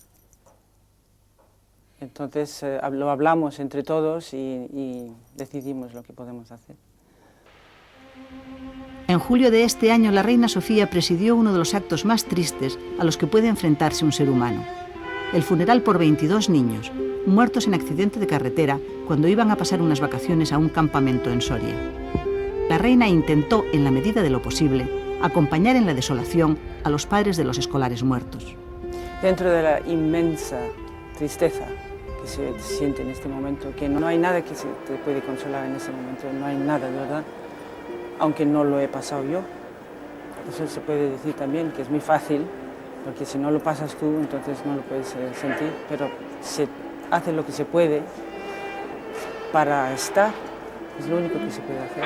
Entonces lo hablamos entre todos y decidimos lo que podemos hacer. En julio de este año, la reina Sofía presidió uno de los actos más tristes a los que puede enfrentarse un ser humano. El funeral por 22 niños, muertos en accidente de carretera cuando iban a pasar unas vacaciones a un campamento en Soria. La reina intentó, en la medida de lo posible, acompañar en la desolación a los padres de los escolares muertos. Dentro de la inmensa tristeza que se siente en este momento, que no hay nada que te puede consolar en ese momento, no hay nada, de verdad, aunque no lo he pasado yo. Eso se puede decir también, que es muy fácil, porque si no lo pasas tú, entonces no lo puedes sentir, pero se hace lo que se puede para estar, es lo único que se puede hacer.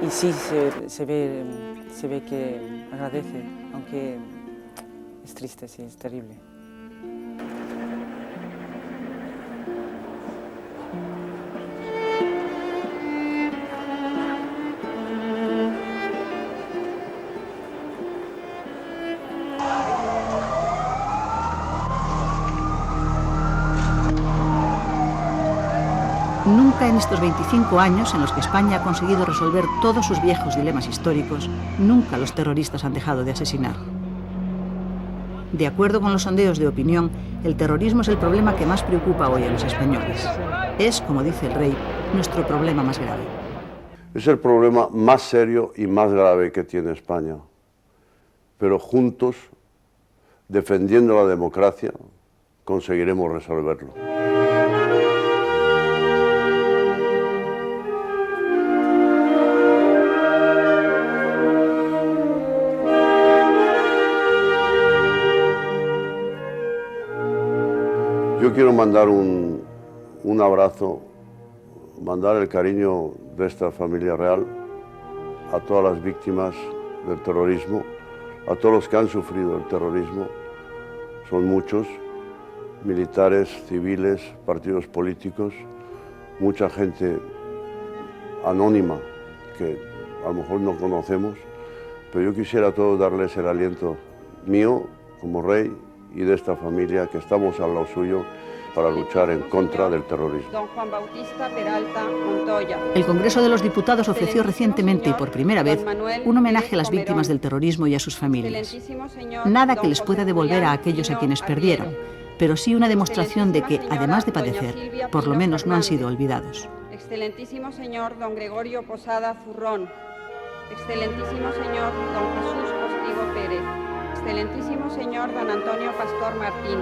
Y sí se ve que agradece, aunque es triste, sí, es terrible. Nunca en estos 25 años en los que España ha conseguido resolver todos sus viejos dilemas históricos, nunca los terroristas han dejado de asesinar. De acuerdo con los sondeos de opinión, el terrorismo es el problema que más preocupa hoy a los españoles. Es, como dice el rey, nuestro problema más grave. Es el problema más serio y más grave que tiene España. Pero juntos, defendiendo la democracia, conseguiremos resolverlo. Yo quiero mandar un abrazo, mandar el cariño de esta familia real a todas las víctimas del terrorismo, a todos los que han sufrido el terrorismo. Son muchos, militares, civiles, partidos políticos, mucha gente anónima que a lo mejor no conocemos, pero yo quisiera a todos darles el aliento mío como rey y de esta familia, que estamos al lado suyo para luchar en contra del terrorismo. Don Juan Bautista Peralta Montoya. El Congreso de los Diputados ofreció recientemente y por primera vez un homenaje a las víctimas del terrorismo y a sus familias. Nada que les pueda devolver a aquellos a quienes perdieron, pero sí una demostración de que, además de padecer, por lo menos no han sido olvidados. Excelentísimo señor don Gregorio Posada Zurrón. Excelentísimo señor don Jesús Postigo Pérez. Excelentísimo señor don Antonio Pastor Martín.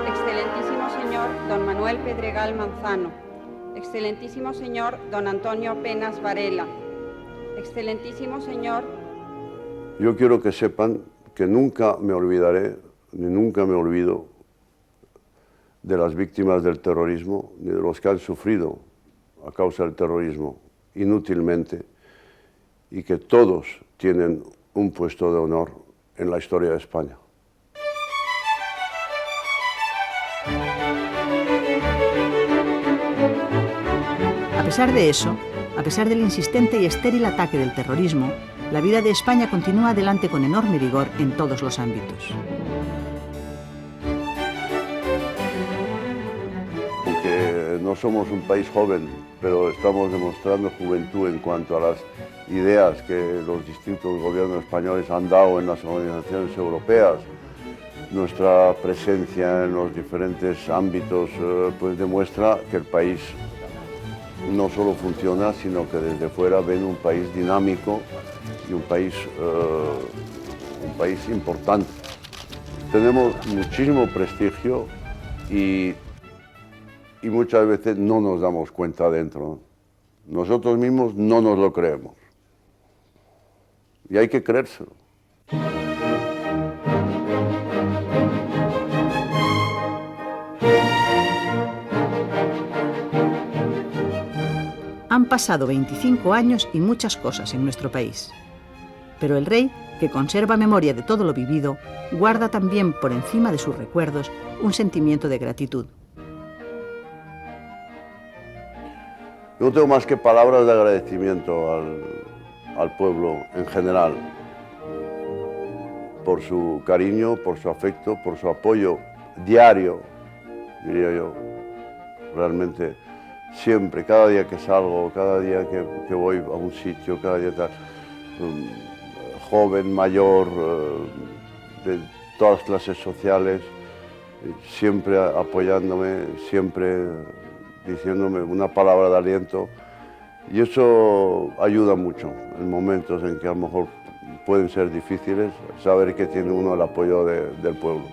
Excelentísimo señor don Manuel Pedregal Manzano. Excelentísimo señor don Antonio Penas Varela. Excelentísimo señor. Yo quiero que sepan que nunca me olvidaré, ni nunca me olvido de las víctimas del terrorismo, ni de los que han sufrido a causa del terrorismo inútilmente, y que todos tienen un puesto de honor en la historia de España. A pesar de eso, a pesar del insistente y estéril ataque del terrorismo, la vida de España continúa adelante con enorme vigor en todos los ámbitos. Aunque no somos un país joven, pero estamos demostrando juventud en cuanto a las ideas que los distintos gobiernos españoles han dado en las organizaciones europeas. Nuestra presencia en los diferentes ámbitos pues demuestra que el país no solo funciona, sino que desde fuera ven un país dinámico y un país importante. Tenemos muchísimo prestigio y muchas veces no nos damos cuenta dentro. Nosotros mismos no nos lo creemos. Y hay que creérselo. Han pasado 25 años y muchas cosas en nuestro país. Pero el rey, que conserva memoria de todo lo vivido, guarda también por encima de sus recuerdos un sentimiento de gratitud. No tengo más que palabras de agradecimiento al pueblo en general, por su cariño, por su afecto, por su apoyo diario, diría yo, realmente. Siempre, cada día que salgo, cada día que voy a un sitio, cada día tal, joven, mayor, de todas las clases sociales, siempre apoyándome, siempre diciéndome una palabra de aliento. Y eso ayuda mucho en momentos en que a lo mejor pueden ser difíciles, saber que tiene uno el apoyo del pueblo.